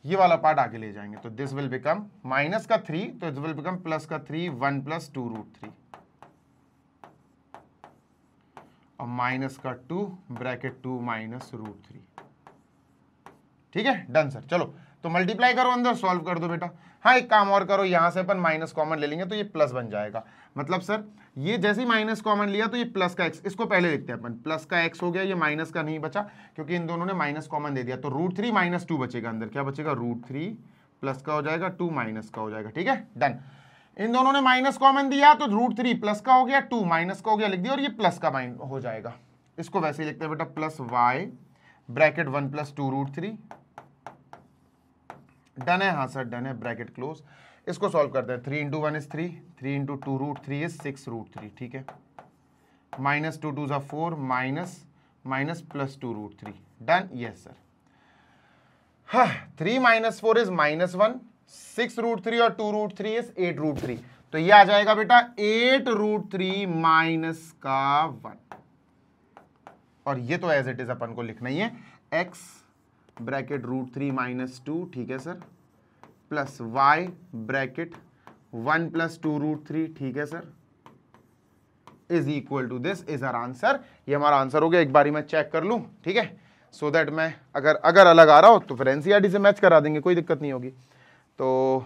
Speaker 1: ये वाला पार्ट आगे ले जाएंगे। तो दिस विल बिकम माइनस का 3, तो इट विल बिकम प्लस का 3, 1 + 2√3 और माइनस का 2 ब्रैकेट 2 - √3। ठीक है, डन सर। चलो तो मल्टीप्लाई करो, अंदर सॉल्व कर दो बेटा। हाँ, एक काम और करो, यहां से अपन माइनस कॉमन ले लेंगे तो ये प्लस बन जाएगा। मतलब सर ये जैसे ही माइनस कॉमन लिया तो ये प्लस का x, इसको पहले लिखते हैं अपन, प्लस का x हो गया, ये माइनस का नहीं बचा क्योंकि इन दोनों ने माइनस कॉमन दे दिया। तो √3 - 2 बचेगा अंदर, क्या बचेगा? √3 प्लस का हो जाएगा, 2 माइनस का हो जाएगा। ठीक है, डन। इन दोनों ने माइनस कॉमन दिया तो √3 प्लस का हो गया, 2 माइनस का हो गया, लिख दिया, और ये प्लस का हो जाएगा। इसको वैसे ही लिखते हैं बेटा, प्लस y ब्रैकेट 1 + 2√3। डन है? हाँ सर डन है, ब्रैकेट क्लोज। इसको सॉल्व करते हैं, 3 इंटू 1 इज 3, 3 इंटू 2√3 इज 6√3। ठीक है, -2 2 = 4, minus plus 2√3। Done? Yes sir. हाँ, 3 - 4 इज -1, 6√3 और 2√3 इज 8√3। तो ये आ जाएगा बेटा 8√3 माइनस का 1, और ये तो एज इट इज अपन को लिखना ही है, x ब्रैकेट √3 - 2। ठीक है सर, प्लस y ब्रैकेट 1 + 2√3। ठीक है sir, is equal to this is our answer. ये हमारा आंसर हो गया। एक बारी मैं चेक कर लूं, ठीक है, सो दैट मैं अगर अलग आ रहा हो तो फिर NCERT से मैच करा देंगे, कोई दिक्कत नहीं होगी। तो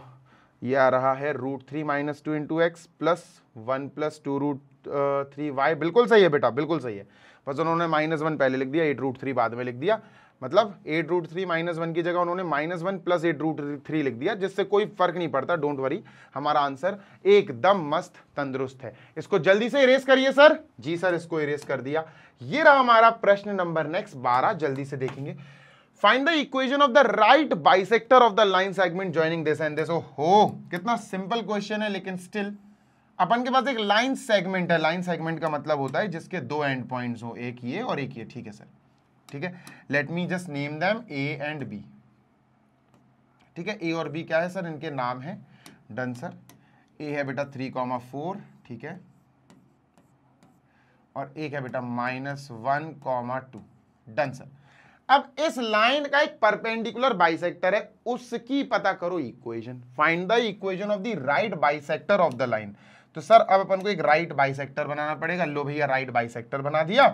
Speaker 1: ये आ रहा है √3 - 2 इंटू x प्लस 1 + 2√3y। बिल्कुल सही है बेटा, बिल्कुल सही है, बस उन्होंने -1 पहले लिख दिया, 8√3 बाद में लिख दिया। मतलब 8√3 -1 की जगह उन्होंने -1 + 8√3 लिख दिया, जिससे कोई फर्क नहीं पड़ता, डोंट वरी, हमारा आंसर एकदम मस्त तंदुरुस्त है। इसको जल्दी से इरेज करिए सर। जी सर, इसको इरेज कर दिया। ये रहा हमारा प्रश्न नंबर नेक्स्ट 12, जल्दी से देखेंगे। Find the equation of the right bisector of the line segment joining this and this. ओहो, कितना सिंपल क्वेश्चन है, लेकिन स्टिल अपन के पास एक लाइन सेगमेंट है। लाइन सेगमेंट का मतलब होता है जिसके दो एंड पॉइंट्स हो, एक ये और एक ये। ठीक है सर, ठीक है, let me just name them A and B. ठीक है, ए और बी क्या है सर, इनके नाम है। Done sir. ए है बेटा 3,4, ठीक है, और एक है बेटा -1,2। Done sir. अब इस लाइन का एक परपेंडिकुलर बाइसेक्टर है, उसकी पता करो equation. Find the equation of the right bisector of the line. तो सर अब अपन को एक राइट बाइसेक्टर बनाना पड़ेगा। लो भैया, राइट बाइसेक्टर बना दिया।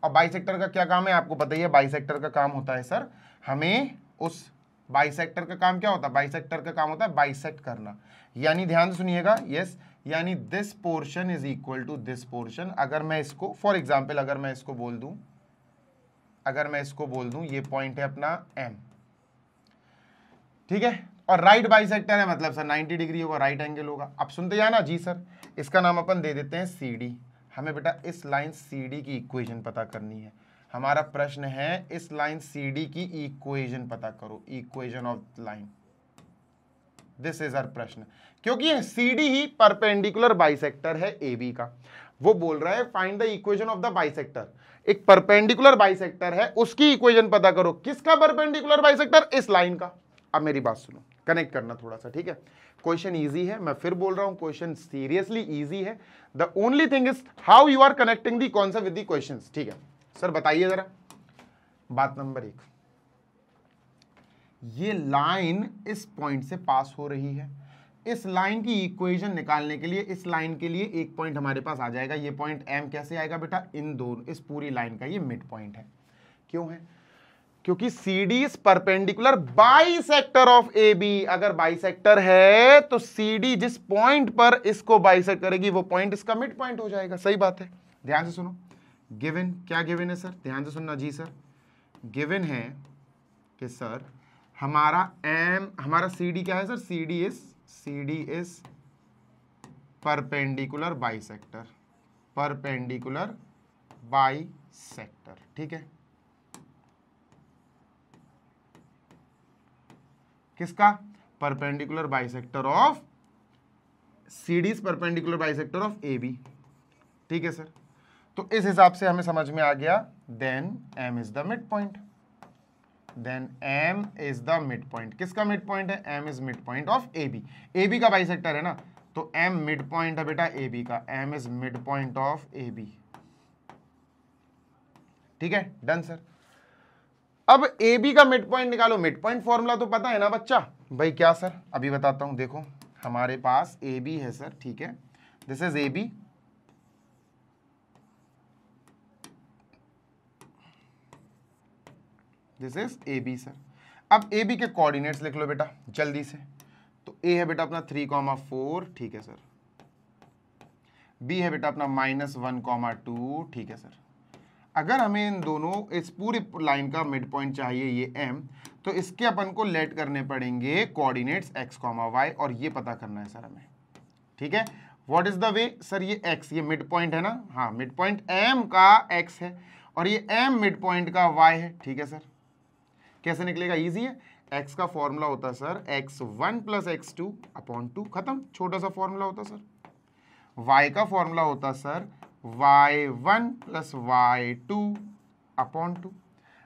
Speaker 1: अब बाइसेक्टर का क्या काम है, आपको पता ही है। बाइसेक्टर का काम होता है सर, हमें उस बाइसेक्टर का काम क्या होता है, बाइसेक्टर का काम होता है बाइसेक्ट करना। यानी ध्यान से सुनिएगा, यस, यानी this portion is equal to this portion. अगर मैं इसको फॉर एग्जाम्पल अगर मैं इसको बोल दूं ये पॉइंट है अपना M, ठीक है, और राइट बाइसेक्टर है, मतलब सर 90 डिग्री होगा, राइट एंगल होगा। अब सुनते जाना। जी सर, इसका नाम अपन दे देते हैं CD। हमें बेटा इस लाइन CD की इक्वेशन पता करनी है। हमारा प्रश्न है इस लाइन CD की इक्वेशन पता करो, equation of line. This is our प्रश्न, क्योंकि CD ही परपेंडिकुलर बाइसेक्टर है AB का। वो बोल रहा है find the equation of the bisector. एक परपेंडिकुलर बाइसेक्टर है, उसकी इक्वेशन पता करो। किसका परपेंडिकुलर बाइसेक्टर, इस लाइन का। अब मेरी बात सुनो, कनेक्ट करना थोड़ा सा, ठीक है। क्वेश्चन इजी है, मैं फिर बोल रहा हूं, क्वेश्चन सीरियसली इजी है। The only thing is how you are connecting the concept with the questions. ठीक है सर, बताइए जरा। बात नंबर 1, ये लाइन इस पॉइंट से पास हो रही है। इस लाइन की इक्वेशन निकालने के लिए इस लाइन के लिए एक पॉइंट हमारे पास आ जाएगा। ये पॉइंट M कैसे आएगा बेटा, इन दोनों, इस पूरी लाइन का ये मिड पॉइंट है। क्यों है, क्योंकि CD is perpendicular bisector of AB। अगर बाइसेक्टर है तो CD जिस पॉइंट पर इसको बाइसेक्ट करेगी वो पॉइंट इसका मिड पॉइंट हो जाएगा। सही बात है, ध्यान से सुनो। गिवन, क्या गिवन है सर, ध्यान से सुनना। जी सर, गिवन है कि सर हमारा CD क्या है sir, CD is perpendicular bisector, perpendicular bisector. ठीक है, किसका, perpendicular bisector of CD is perpendicular bisector of AB। ठीक है सर, तो इस हिसाब से हमें समझ में आ गया। Then M is the mid point, then M is the mid point. किसका मिड पॉइंट है, M is mid point of AB। AB का बाइसेक्टर है ना, तो M मिड पॉइंट है बेटा AB का। M is mid point of AB। ठीक है, डन सर। अब AB का मिड पॉइंट निकालो। मिड पॉइंट फॉर्मूला तो पता है ना बच्चा भाई। क्या सर, अभी बताता हूं। देखो हमारे पास AB है सर, ठीक है, this is AB, this is AB sir. अब AB के कोऑर्डिनेट्स लिख लो बेटा जल्दी से। तो A है बेटा अपना 3,4, ठीक है सर। B है बेटा अपना -1,2, ठीक है सर। अगर हमें इन दोनों, इस पूरी लाइन का मिड पॉइंट चाहिए ये M, तो इसके अपन को लेट करने पड़ेंगे कोऑर्डिनेट्स x, y, और ये पता करना है सर हमें। ठीक है, what is the way sir, ये x, ये मिड पॉइंट है ना, हाँ, मिड पॉइंट M का x है और ये M मिड पॉइंट का y है। ठीक है सर, कैसे निकलेगा, इजी है। x का फॉर्मूला होता है सर x1 + x2/2, खत्म, छोटा सा फॉर्मूला होता सर। y का फॉर्मूला होता सर y1 + y2/2।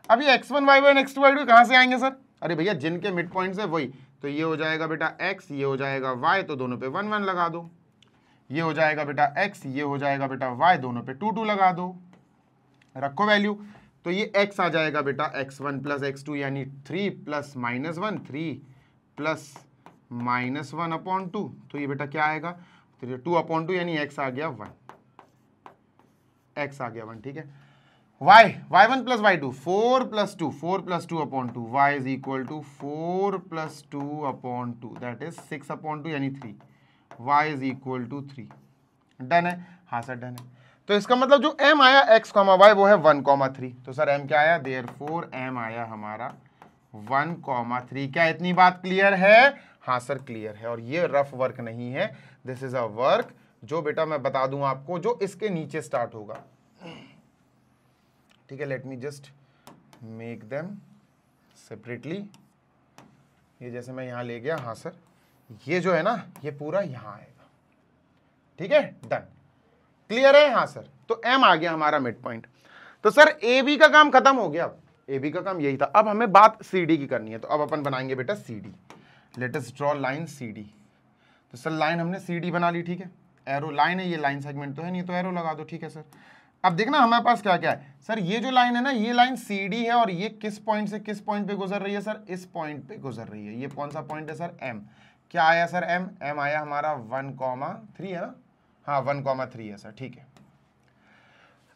Speaker 1: अब ये x1 y1 x2 y2 कहां से आएंगे सर, अरे भैया जिनके मिड पॉइंट्स है वही। तो ये हो जाएगा बेटा x, ये हो जाएगा y, तो दोनों पे 1 1 लगा दो। ये हो जाएगा बेटा x, ये हो जाएगा बेटा y, दोनों पे 2 2 लगा दो, रखो वैल्यू। तो ये x आ जाएगा बेटा x1 + x2 यानी 3 + -1, 3 + -1/2। तो ये बेटा क्या आएगा, 2/2 यानी x आ गया 1, x आ गया 1। ठीक है, y1 + y2, 4 + 2, 4 + 2/2, y is equal to 4 + 2/2, that is 6/2 यानी 3, y is equal to 3। Done है, हाँ सर डन है। तो इसका मतलब जो m आया x, y वो है 1,3। तो सर m क्या आया, देयरफॉर m आया हमारा 1,3। क्या इतनी बात क्लियर है? हाँ सर क्लियर है। और ये रफ वर्क नहीं है, दिस इज अ वर्क जो बेटा मैं बता दूं आपको, जो इसके नीचे स्टार्ट होगा। ठीक है, let me just make them separately. ये जैसे मैं यहां ले गया, हाँ सर, ये जो है ना ये पूरा यहां आएगा। ठीक है, डन, क्लियर है? हाँ सर। तो m आ गया हमारा मिड पॉइंट। तो सर ए बी का काम खत्म हो गया। अब ए बी का काम यही था, अब हमें बात सी डी की करनी है। तो अब अपन बनाएंगे बेटा C D. Let us draw line C D. तो सर लाइन हमने सी डी बना ली, ठीक है, एरो लाइन है, ये लाइन सेगमेंट तो है नहीं, तो एरो लगा दो। ठीक है सर, अब देखना हमारे पास क्या क्या है। सर ये जो लाइन है ना, ये लाइन सी डी है, और ये किस पॉइंट से किस पॉइंट पे गुजर रही है सर? इस पॉइंट पे गुजर रही है। ये कौन सा पॉइंट है सर? एम। क्या आया सर? एम। एम आया हमारा 1,3 है ना, हाँ 1,3 है सर। ठीक है,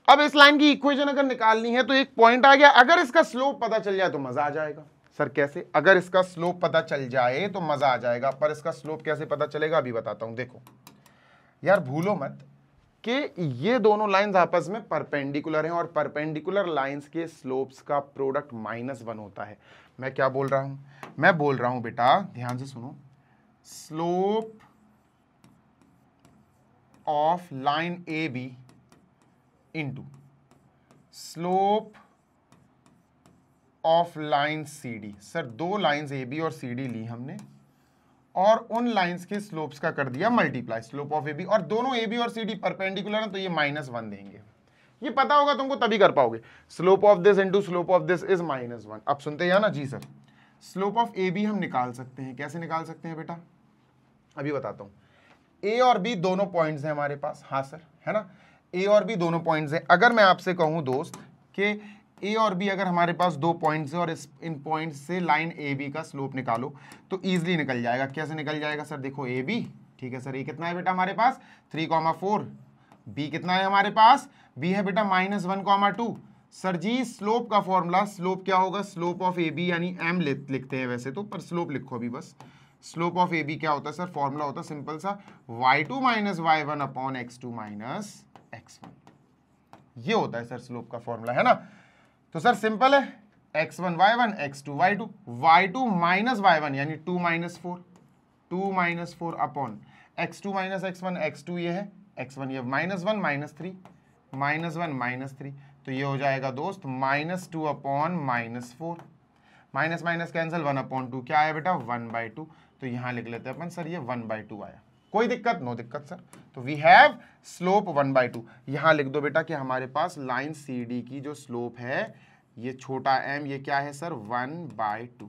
Speaker 1: अब इस लाइन की इक्वेशन अगर निकालनी है तो एक पॉइंट आ गया, अगर इसका स्लोप पता चल जाए तो मजा आ जाएगा। सर कैसे? अगर इसका स्लोप पता चल जाए तो मजा आ जाएगा, पर इसका स्लोप कैसे पता चलेगा अभी बताता हूं। देखो यार, भूलो मत कि ये दोनों लाइंस आपस में परपेंडिकुलर हैं, और परपेंडिकुलर लाइंस के स्लोप्स का प्रोडक्ट -1 होता है। मैं क्या बोल रहा हूं? मैं बोल रहा हूं बेटा, ध्यान से सुनो, slope of line A B into slope of line C D. Sir दो लाइंस ए बी और सी डी ली हमने, और उन लाइंस के स्लोप्स का कर दिया multiply, slope of A B, और दोनों ए बी और सी डी परपेंडिकुलर हैं तो ये -1 देंगे। ये पता होगा तुमको तभी कर पाओगे। Slope of this into slope of this is -1। अब सुनते हैं ना जी sir, slope of A B हम निकाल सकते हैं। कैसे निकाल सकते हैं बेटा? अभी बताता हूं। ए और बी दोनों पॉइंट्स हैं हमारे पास, हाँ सर, है ना, ए और बी दोनों पॉइंट्स हैं। अगर मैं आपसे कहूं दोस्त कि ए और बी अगर हमारे पास दो पॉइंट्स हैं और इन पॉइंट्स से लाइन ए बी का स्लोप निकालो तो ईजिली निकल जाएगा। कैसे निकल जाएगा सर? देखो ए बी, ठीक है सर, ए कितना है बेटा हमारे पास? 3,4। बी कितना है हमारे पास? बी है बेटा -1,2। सर जी स्लोप का फॉर्मूला, स्लोप क्या होगा? स्लोप ऑफ ए बी यानी एम लिखते हैं वैसे तो, पर स्लोप लिखो अभी बस। स्लोप ऑफ ए बी क्या होता है सर? फॉर्मूला होता है सिंपल सा, y2 - y1 upon x2 - x1। ये होता है सर स्लोप का फॉर्मूला, है ना। तो सर सिंपल है, x1 y1 x2 y2, y2 - y1 यानी 2 - 4, 2 - 4 अपॉन x2 - x1, x2 ये है, x1 ये -1 -3, -1 -3, तो ये हो जाएगा दोस्त -2 अपॉन -4, माइनस माइनस कैंसिल, 1/2 क्या आया बेटा? 1/2। तो यहां लिख लेते हैं अपन सर ये 1/2 आया। कोई दिक्कत? नो दिक्कत सर। तो वी हैव स्लोप 1/2। यहां लिख दो बेटा कि हमारे पास लाइन सी डी की जो स्लोप है, ये छोटा m, ये क्या है सर? 1/2।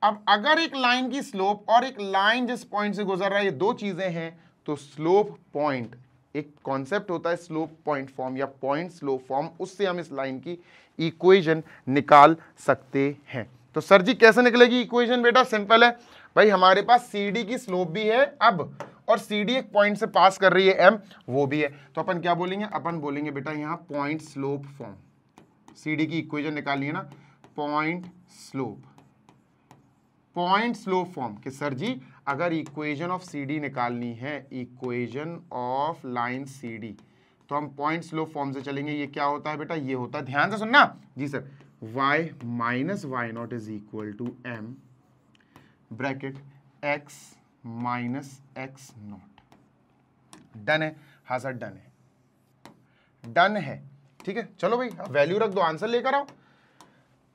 Speaker 1: अब अगर एक लाइन की स्लोप और एक लाइन जिस पॉइंट से गुजर रहा है, ये दो चीजें हैं, तो स्लोप पॉइंट, एक कॉन्सेप्ट होता है स्लोप पॉइंट फॉर्म या पॉइंट स्लोप फॉर्म, उससे हम इस लाइन की इक्वेशन निकाल सकते हैं। तो सर जी कैसे निकलेगी इक्वेशन? बेटा सिंपल है भाई, हमारे पास सी डी की स्लोप भी है अब, और सी डी एक पॉइंट से पास कर रही है एम, वो भी है। तो अपन क्या बोलेंगे? अपन बोलेंगे बेटा यहाँ point slope form. C D की इक्वेशन निकाली है ना, पॉइंट स्लोप फॉर्म कि सर जी अगर इक्वेशन ऑफ सी डी निकालनी है, equation of line C D, तो हम पॉइंट स्लोप फॉर्म से चलेंगे। ये क्या होता है बेटा? ये होता है, ध्यान से सुनना जी sir, y - y0 is equal to m bracket x - x0। Done है? हाँ सर डन है, डन है। ठीक है, चलो भाई वैल्यू रख दो, आंसर लेकर आओ।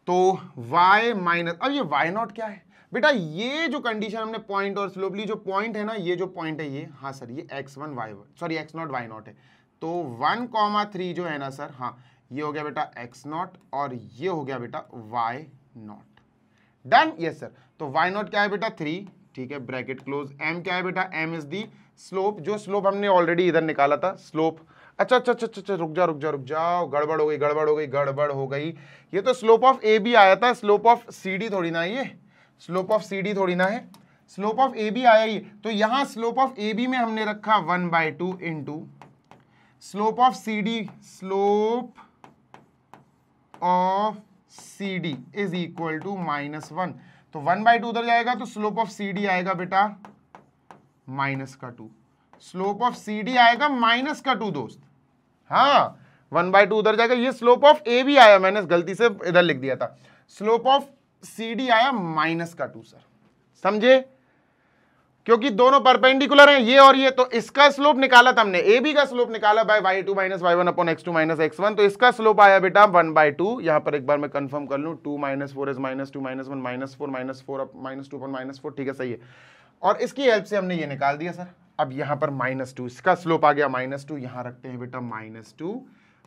Speaker 1: तो y माइनस, अब ये y0 क्या है बेटा? ये जो कंडीशन हमने पॉइंट और स्लोप ली, जो पॉइंट है ना, ये जो पॉइंट है ये, हाँ सर ये x1 y1 sorry x0 y0 है। तो 1,3 जो है ना सर, हाँ ये हो गया बेटा x0 और ये हो गया बेटा y0। डन? Yes sir. तो y0 क्या है बेटा? 3, ठीक है, ब्रैकेट क्लोज। m क्या है बेटा? m इज दी स्लोप, जो स्लोप हमने ऑलरेडी इधर निकाला था स्लोप। अच्छा, रुक जाओ, गड़बड़ हो गई। ये तो स्लोप ऑफ ए बी आया था, स्लोप ऑफ सी डी थोड़ी ना, ये स्लोप ऑफ सी डी थोड़ी ना है, स्लोप ऑफ ए बी आया ये। तो यहां स्लोप ऑफ ए बी में हमने रखा 1/2 into slope of C D, slope of C D is equal to -1। तो 1/2 उधर जाएगा तो स्लोप ऑफ सी डी आएगा बेटा -2। स्लोप ऑफ सी डी आएगा -2 दोस्त, हाँ 1/2 उधर जाएगा। ये स्लोप ऑफ ए भी आया, मैंने गलती से इधर लिख दिया था, स्लोप ऑफ सी डी आया -2 सर, समझे, क्योंकि दोनों परपेंडिकुलर हैं ये और ये, तो इसका स्लोप निकाला था हमने, ए बी का स्लोप निकाला by y2 - y1 upon x2 - x1, तो इसका स्लोप आया बेटा 1/2। यहां पर एक बार मैं कंफर्म कर लूं, 2 - 4 is -2 - 1 -4 -2 पर -4, ठीक है सही है। और इसकी हेल्प से हमने ये निकाल दिया सर। अब यहां पर -2, इसका स्लोप आ गया -2, यहां रखते हैं बेटा -2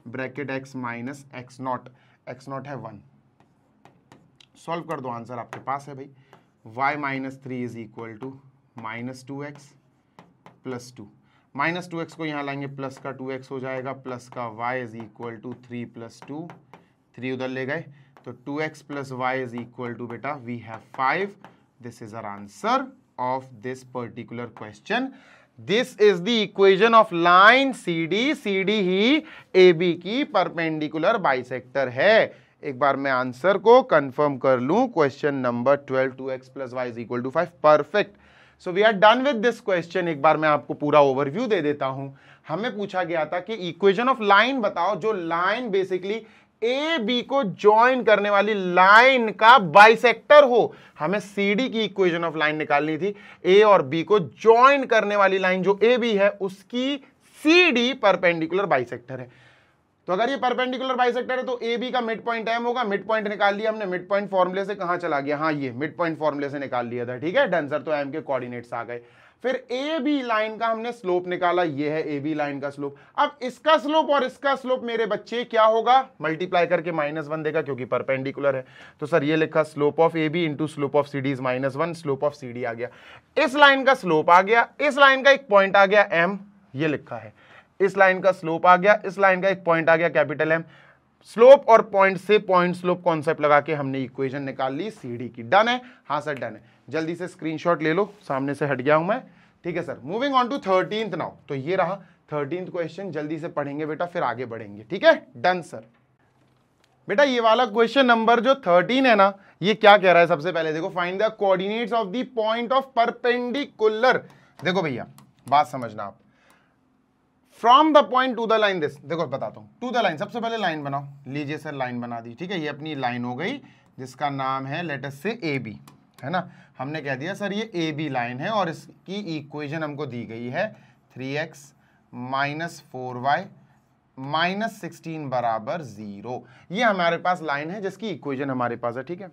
Speaker 1: ब्रैकेट x माइनस x0 है 1। सॉल्व कर दो, आंसर आपके पास है भाई, y - 3 is equal to -2x plus 2, -2x को यहाँ लाएंगे, प्लस का 2x हो जाएगा, प्लस का y इज इक्वल टू 3 + 2, 3 उधर ले गए, तो 2x + y is equal to बेटा we have 5। This is our answer of this particular question. This is the equation of line CD। CD ही AB की परपेंडिकुलर बाइसेक्टर है। एक बार मैं आंसर को कंफर्म कर लूं, question number 12, 2x + y is equal to 5, perfect. So we are done with this question. एक बार मैं आपको पूरा ओवरव्यू दे देता हूं। हमें पूछा गया था कि इक्वेशन ऑफ लाइन बताओ, जो लाइन बेसिकली ए बी को ज्वाइन करने वाली लाइन का बाइसेक्टर हो। हमें CD की इक्वेशन ऑफ लाइन निकालनी थी, ए और बी को ज्वाइन करने वाली लाइन जो ए बी है उसकी CD परपेंडिकुलर बाइसेक्टर है। तो अगर ये परपेंडिकुलर बाइसेक्टर है तो ए बी का मिड पॉइंट एम होगा। मिड पॉइंट निकाल लिया हमने, मिड पॉइंट फॉर्मूले से कहां चला गया, हाँ ये मिड पॉइंट फॉर्मूले से निकाल लिया था, ठीक है डन सर। तो एम के कोऑर्डिनेट्स आ गए। फिर ए बी लाइन का हमने स्लोप निकाला, ये है ए बी लाइन का स्लोप। अब इसका स्लोप और इसका स्लोप मेरे बच्चे क्या होगा, मल्टीप्लाई करके -1 देगा क्योंकि परपेंडिकुलर है। तो सर ये लिखा slope of A B into slope of CD is -1, slope of CD आ गया। इस लाइन का स्लोप आ गया, इस लाइन का एक पॉइंट आ गया M, ये लिखा है, इस लाइन का स्लोप आ गया, इस लाइन का एक पॉइंट आ गया कैपिटल M। स्लोप और पॉइंट से पॉइंट स्लोप कॉन्सेप्ट लगा के हमने इक्वेशन निकाल ली CD की। डन है, हाँ सर डन है। जल्दी से स्क्रीनशॉट ले लो, सामने से हट गया हूं मैं, ठीक है sir. Moving on to 13th now. तो ये रहा 13th क्वेश्चन, जल्दी से पढ़ेंगे बेटा फिर आगे बढ़ेंगे, ठीक है डन सर। बेटा ये वाला क्वेश्चन नंबर जो 13 है ना, ये क्या कह रहा है, सबसे पहले देखो, find the coordinates of the point of perpendicular. देखो भैया बात समझना आप, from the point two the line this, देखो बताता हूं, टू द लाइन, सबसे पहले लाइन बनाओ। लीजिए सर लाइन बना दी, ठीक है, ये अपनी लाइन हो गई जिसका नाम है लेट अस से AB, है ना। हमने कह दिया सर ये AB लाइन है और इसकी इक्वेशन हमको दी गई है 3x - 4y - 16 बराबर 0। ये हमारे पास लाइन है जिसकी इक्वेशन हमारे पास है, ठीक है।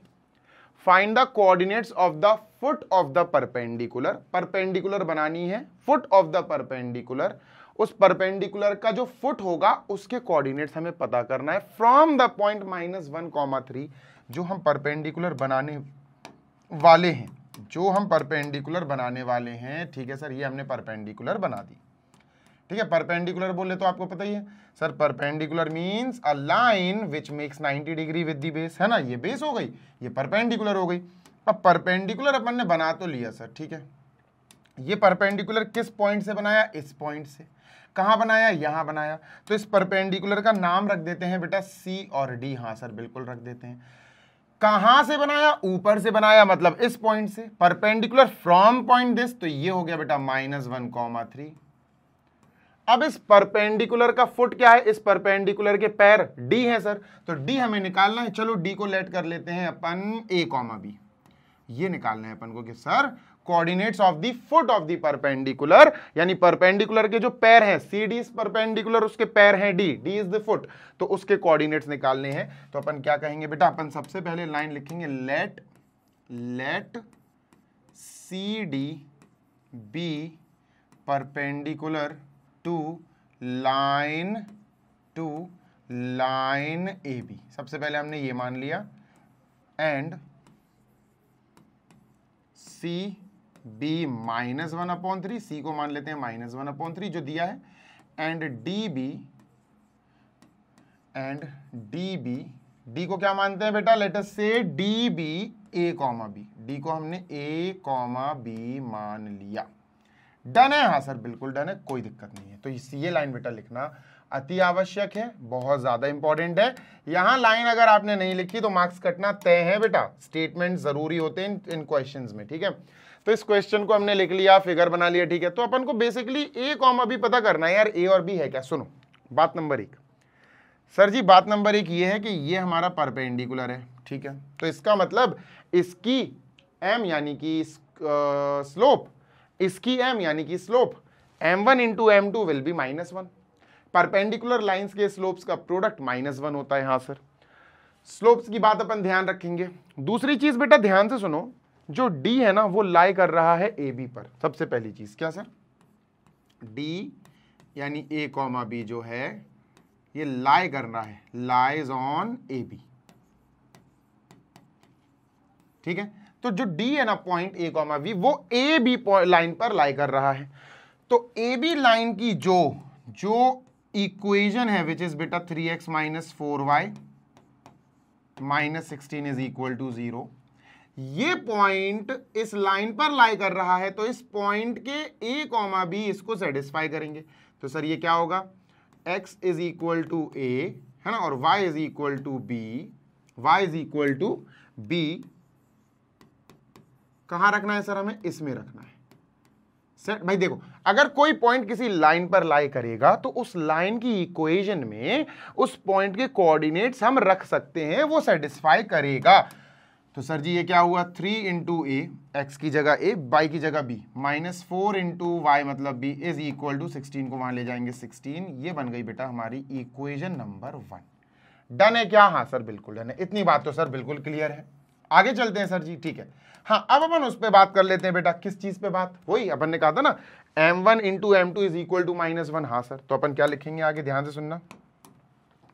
Speaker 1: Find the coordinates of the foot of the perpendicular, perpendicular बनानी है, फुट ऑफ द परपेंडिकुलर, उस परपेंडिकुलर का जो फुट होगा उसके कोऑर्डिनेट्स हमें पता करना है फ्रॉम द पॉइंट -1, 3, जो हम परपेंडिकुलर बनाने वाले हैं, जो हम परपेंडिकुलर बनाने वाले हैं, ठीक है सर। ये हमने परपेंडिकुलर बना दी, ठीक है। परपेंडिकुलर बोले तो आपको पता ही है sir, perpendicular means a line which makes 90 degree with the base, है ना। ये बेस हो गई, ये परपेंडिकुलर हो गई। अब परपेंडिकुलर अपन ने बना तो लिया सर, ठीक है। ये परपेंडिकुलर किस पॉइंट से बनाया, इस पॉइंट से। कहां बनाया, यहां बनाया। तो इस परपेंडिकुलर का नाम रख देते हैं बेटा C और D, हाँ सर बिल्कुल रख देते हैं। कहां से बनाया, ऊपर से बनाया, मतलब इस पॉइंट से। परपेंडिकुलर फ्रॉम पॉइंट दिस, तो ये हो गया बेटा -1, 3। अब इस परपेंडिकुलर का फुट क्या है, इस परपेंडिकुलर के पैर D है सर, तो D हमें निकालना है। चलो D को लेट कर लेते हैं अपन A, B, ये निकालना है अपन को कि sir coordinates of the foot of the perpendicular, यानी परपेंडिकुलर के जो पैर हैं, CD इज परपेंडिकुलर, उसके पैर हैं D इज द फुट, तो उसके कोऑर्डिनेट्स निकालने हैं। तो अपन क्या कहेंगे बेटा, अपन सबसे पहले लाइन लिखेंगे, let CD be perpendicular to line AB। सबसे पहले हमने ये मान लिया, एंड CB -1/3, C को मान लेते हैं -1/3 जो दिया है, एंड DB, D को क्या मानते हैं बेटा, लेट अस से DB A, B, D को हमने A, B मान लिया। डन है, हाँ सर बिल्कुल डन है, कोई दिक्कत नहीं है। तो ये लाइन बेटा लिखना अति आवश्यक है, बहुत ज्यादा इंपॉर्टेंट है। यहां लाइन अगर आपने नहीं लिखी तो मार्क्स कटना तय है बेटा, स्टेटमेंट जरूरी होते हैं इन क्वेश्चंस में, ठीक है। तो इस क्वेश्चन को हमने लिख लिया, फिगर बना लिया, ठीक है। तो अपन को बेसिकली A, B पता करना है यार, A और B है क्या। सुनो बात नंबर 1 सर जी, बात नंबर 1 ये है कि ये हमारा परपेंडिकुलर है, ठीक है, तो इसका मतलब इसकी m यानी कि स्लोप, इसकी m यानी कि slope m1 into m2 will be -1। Perpendicular lines के स्लोप्स का प्रोडक्ट -1 होता है। हाँ सर, स्लोप्स की बात अपन ध्यान रखेंगे। दूसरी चीज बेटा ध्यान से सुनो, जो d है ना वो लाई कर रहा है AB पर। सबसे पहली चीज क्या सर, d यानी a कॉमा b जो है ये लाई कर रहा है, लाइज ऑन AB, ठीक है। तो जो d है ना पॉइंट a कॉमा b वो AB लाइन पर लाई कर रहा है। तो AB लाइन की जो इक्वेशन है विच इज बेटा 3x minus 4y minus 16 is equal to 0, ये पॉइंट इस लाइन पर लाई कर रहा है, तो इस पॉइंट के a कॉमा b इसको सेटिस्फाई करेंगे। तो सर ये क्या होगा, x is equal to a है ना, और y is equal to b, y is equal to b कहां रखना है सर, हमें इसमें रखना है। सर भाई देखो, अगर कोई पॉइंट किसी लाइन पर लाई करेगा तो उस लाइन की इक्वेशन में उस पॉइंट के कोऑर्डिनेट्स हम रख सकते हैं, वो सेटिस्फाई करेगा। तो सर जी ये क्या हुआ, 3 इंटू ए, एक्स की जगह ए, वाई की जगह बी, माइनस 4 इंटू वाई मतलब बी इज इक्वल टू 16 को वहां ले जाएंगे 16, ये बन गई बेटा हमारी इक्वेशन नंबर 1। डन है क्या? हाँ सर बिल्कुल डन है। इतनी बात तो सर बिल्कुल क्लियर है। आगे चलते हैं सर जी, ठीक है। हाँ अब अपन उस पर बात कर लेते हैं बेटा, किस चीज पे बात, वही अपन ने कहा था ना m1 into m2 is equal to -1। हाँ सर, तो अपन क्या लिखेंगे आगे, ध्यान से सुनना।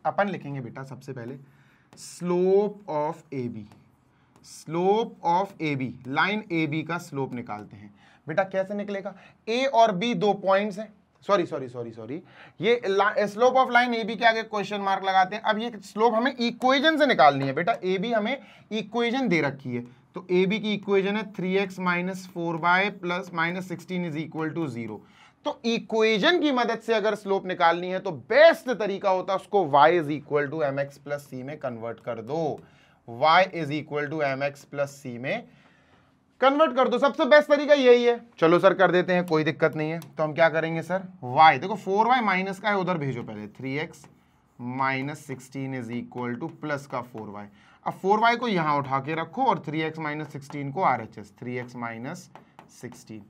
Speaker 1: अपन लिखेंगे बेटा सबसे पहले slope of AB, slope of AB, line AB का स्लोप निकालते हैं। बेटा कैसे निकलेगा, A और B दो पॉइंट्स हैं, सॉरी, ये स्लोप ऑफ लाइन AB के आगे क्वेश्चन मार्क लगाते हैं। अब ये स्लोप हमें इक्वेशन से निकालनी है बेटा, AB हमें इक्वेशन दे रखी है, तो AB की इक्वेशन है 3x minus 4y plus minus 16 is equal to 0। तो इक्वेशन की मदद से अगर स्लोप निकालनी है तो बेस्ट तरीका होता है उसको y is equal to mx plus c में कन्वर्ट कर दो, y is equal to mx plus c में कन्वर्ट कर दो, सबसे बेस्ट तरीका यही है। चलो सर कर देते हैं, कोई दिक्कत नहीं है। तो हम क्या करेंगे सर, y देखो 4y माइनस का है उधर भेजो पहले, 3x minus 16 is equal to plus का 4y। अब 4y को यहां उठा के रखो और 3x माइनस 16 को RHS, 3x माइनस 16,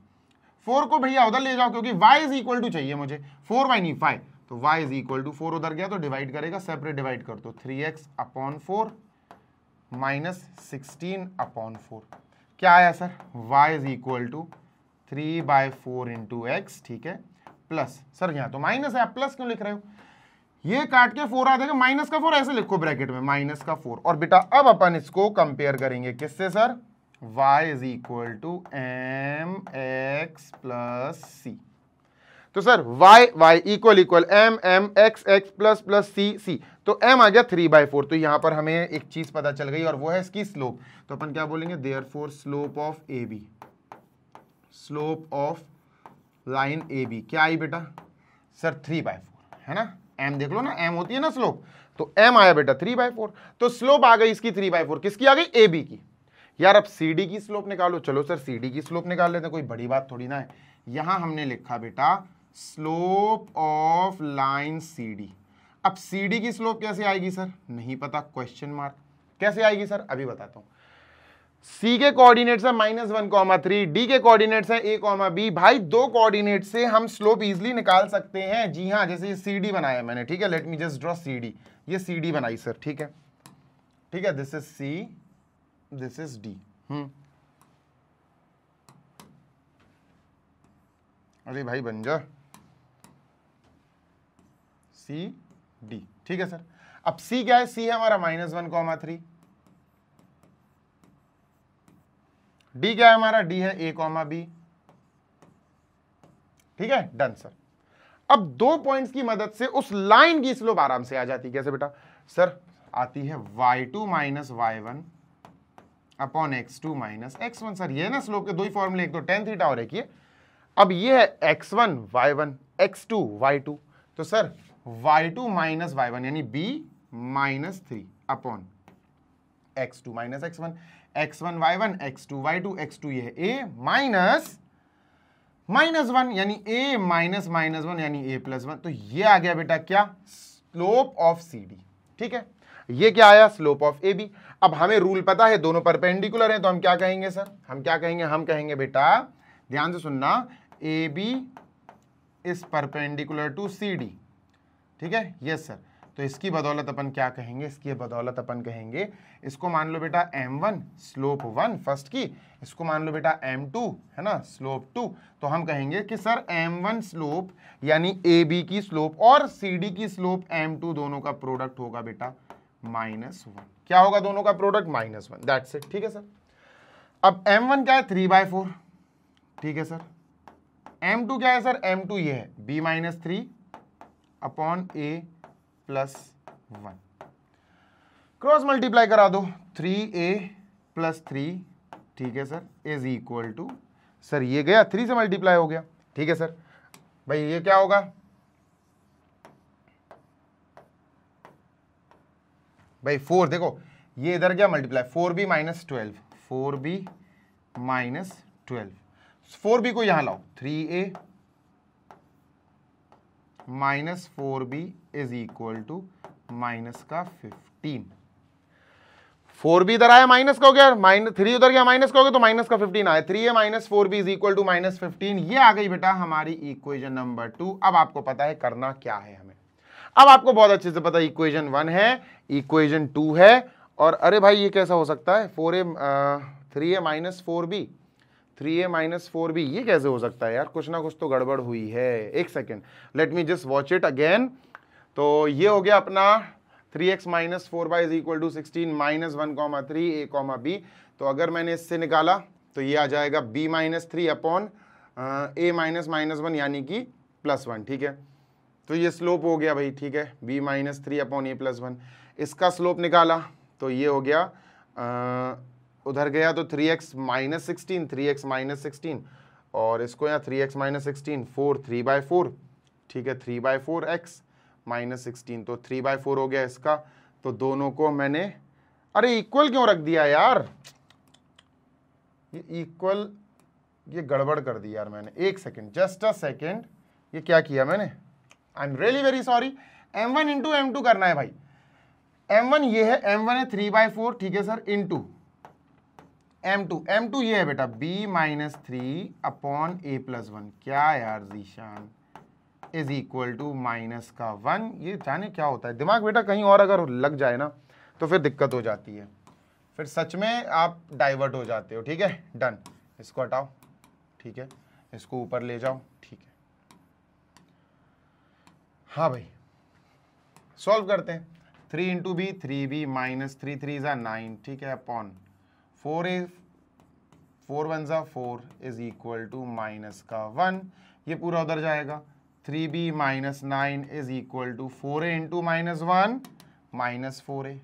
Speaker 1: 4 को भैया उधर ले जाओ क्योंकि y इज इक्वल टू चाहिए मुझे, 4y नहीं 5, तो y इज इक्वल टू 4 उधर गया तो डिवाइड करेगा, सेपरेट डिवाइड कर दो, 3x अपॉन 4 माइनस 16 अपॉन 4, क्या आया sir, y is equal to 3/4 into x, ठीक है, प्लस सर यहाँ तो माइनस है, आप प्लस क्यों लिख रहे हो, ये काट के 4 आ जाएगा, माइनस का 4 ऐसे लिखो ब्रैकेट में, माइनस का 4। और बेटा अब अपन इसको कंपेयर करेंगे किससे sir, y is equal to mx plus c। तो sir y equal m x plus plus c, तो m आ गया 3/4। तो यहां पर हमें एक चीज पता चल गई और वो है इसकी स्लोप। तो अपन क्या बोलेंगे, therefore slope of AB, slope of line AB क्या आई बेटा सर 3/4 है ना, m देख लो ना, m होती है ना स्लोप, तो m आया बेटा 3/4। तो स्लोप आ गई इसकी 3/4, किसकी आ गई, AB की। यार अब CD की स्लोप निकालो, चलो सर CD की स्लोप निकाल लेते हैं, कोई बड़ी बात थोड़ी ना है। यहां हमने लिखा बेटा स्लोप ऑफ लाइन CD। अब CD की स्लोप कैसे आएगी सर, नहीं पता, क्वेश्चन मार्क। कैसे आएगी सर, अभी बताता हूं। C के कोऑर्डिनेट्स है -1,3, D के कोऑर्डिनेट्स है a, b। भाई दो कोऑर्डिनेट से हम स्लोप इजीली निकाल सकते हैं। जी हाँ, जैसे ये CD बनाया मैंने, ठीक है, let me just draw CD, ये CD बनाई सर, ठीक है, this is C, this is D। अरे भाई बन जा, C D, ठीक है सर। अब C क्या है, C है हमारा -1,3, D क्या है हमारा, D है a, b, ठीक है, डन सर। अब दो पॉइंट्स की मदद से उस लाइन की स्लोप आराम से आ जाती है, कैसे बेटा सर, आती है y2 minus y1 upon x2 minus x1। Sir ये ना स्लोप के दो ही फॉर्मूले, एक तो tan थीटा और एक ये। अब ये है x1 y1 x2 y2, तो सर y2 माइनस y1 यानी b minus 3 upon x2 minus x1, x1 y1 x2 y2, x2 ये है a माइनस -1 यानी a माइनस -1 यानी a + 1। तो ये आ गया बेटा क्या, स्लोप ऑफ CD। ठीक है, ये क्या आया, स्लोप ऑफ AB। अब हमें रूल पता है, दोनों परपेंडिकुलर हैं, तो हम क्या कहेंगे सर, हम क्या कहेंगे, हम कहेंगे बेटा, ध्यान से सुनना, AB is perpendicular to CD। ठीक है, यस सर। तो इसकी बदौलत अपन क्या कहेंगे, इसकी बदौलत अपन कहेंगे, इसको मान लो बेटा M1 स्लोप 1 फर्स्ट की, इसको मान लो बेटा M2 है ना स्लोप 2। तो हम कहेंगे कि सर M1 स्लोप यानी AB की स्लोप और CD की स्लोप M2 दोनों का प्रोडक्ट होगा बेटा -1। क्या होगा दोनों का प्रोडक्ट, -1। That's it. ठीक है सर। अब M1 क्या है, 3/4। ठीक है सर। M2 क्या है सर, M2 ये है B-3 upon A + 1। Cross multiply करा दो, 3A + 3, ठीक है sir, is equal to, sir ये गया 3 से मल्टीप्लाई हो गया। ठीक है सर, भाई ये क्या होगा, भाई 4, देखो ये इधर क्या मल्टीप्लाई, 4B - 12, 4B - 12, 4B को यहां लाओ, 3A - 4B is equal to -15। 4B इधर आया, माइनस का हो गया, -3 उधर गया, माइनस का हो गया, तो -15 आया। 3A - 4B is equal to -15। ये आ गई बेटा हमारी इक्वेशन नंबर 2। अब आपको पता है करना क्या है हमें, अब आपको बहुत अच्छे से पता है, इक्वेशन 1 है, इक्वेशन 2 है, और अरे भाई ये कैसा हो सकता है, 3A - 4B, 3A - 4B, ये कैसे हो सकता है यार, कुछ ना कुछ तो गड़बड़ हुई है। एक second, let me just watch it again. तो ये हो गया अपना 3x - 4y इज इक्वल टू 16 -1, 3 A, B। तो अगर मैंने इससे निकाला तो ये आ जाएगा B-3 अपॉन A -1 यानी कि +1। ठीक है, तो ये स्लोप हो गया भाई। ठीक है, B-3 अपॉन A + 1। इसका स्लोप निकाला तो ये हो गया, उधर गया तो 3x - 16, 3x - 16, और इसको यहाँ 3x - 16, 4, 3/4। ठीक है, 3/4x - 16, तो 3/4 हो गया इसका। तो दोनों को मैंने, अरे इक्वल क्यों रख दिया यार, ये इक्वल, ये गड़बड़ कर दी यार मैंने। एक सेकेंड, जस्ट अ सेकेंड, ये क्या किया मैंने, I am really very sorry. M1 into M2 करना है भाई। M1 ये है, M1 है 3/4, ठीक है सर, इंटू M2 ये है बेटा B-3 अपॉन A + 1। क्या यार जीशान, इज इक्वल टू -1। ये जाने क्या होता है, दिमाग बेटा कहीं और अगर लग जाए ना तो फिर दिक्कत हो जाती है, फिर सच में आप डाइवर्ट हो जाते हो। ठीक है, डन, इसको हटाओ। ठीक है, इसको ऊपर ले जाओ। ठीक है, हाँ भाई सॉल्व करते हैं। 3 इंटू B, 3B - 3 3 = 9। ठीक है, upon 4A, 4 1 = 4 is equal to -1। ये पूरा उधर जाएगा, 3B - 9 is equal to 4A into -1 -4A,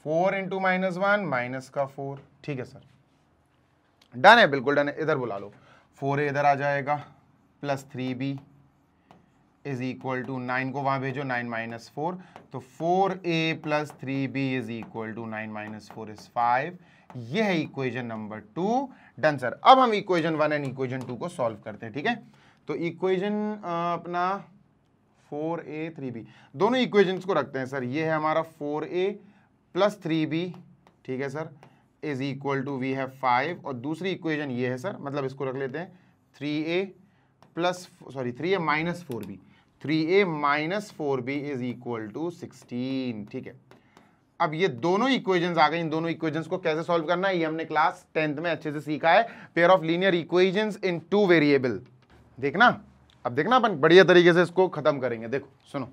Speaker 1: 4 into -1 -4। ठीक है सर, डन है, बिल्कुल डन है। इधर बुला लो, 4A इधर आ जाएगा, plus 3B is equal to 9 को वहां भेजो, 9 - 4, तो 4A + 3B is equal to 9 - 4 is 5। ये है इक्वेशन नंबर 2। Done sir. अब हम इक्वेशन 1 एंड इक्वेशन 2 को सॉल्व करते हैं। ठीक है, तो इक्वेशन अपना 4A 3B, दोनों इक्वेशंस को रखते हैं सर। ये है हमारा 4A + 3B, ठीक है sir, is equal to we है 5, और दूसरी इक्वेशन ये है सर, मतलब इसको रख लेते हैं 3A - 4B, 3A - 4B is equal टू 16। ठीक है, अब ये दोनों इक्वेशंस आ गई। इन दोनों इक्वेशंस को कैसे सॉल्व करना है ये हमने क्लास 10th में अच्छे से सीखा है। Pair of linear equations in 2 variable, देखना, अब देखना अपन बढ़िया तरीके से इसको खत्म करेंगे। देखो सुनो,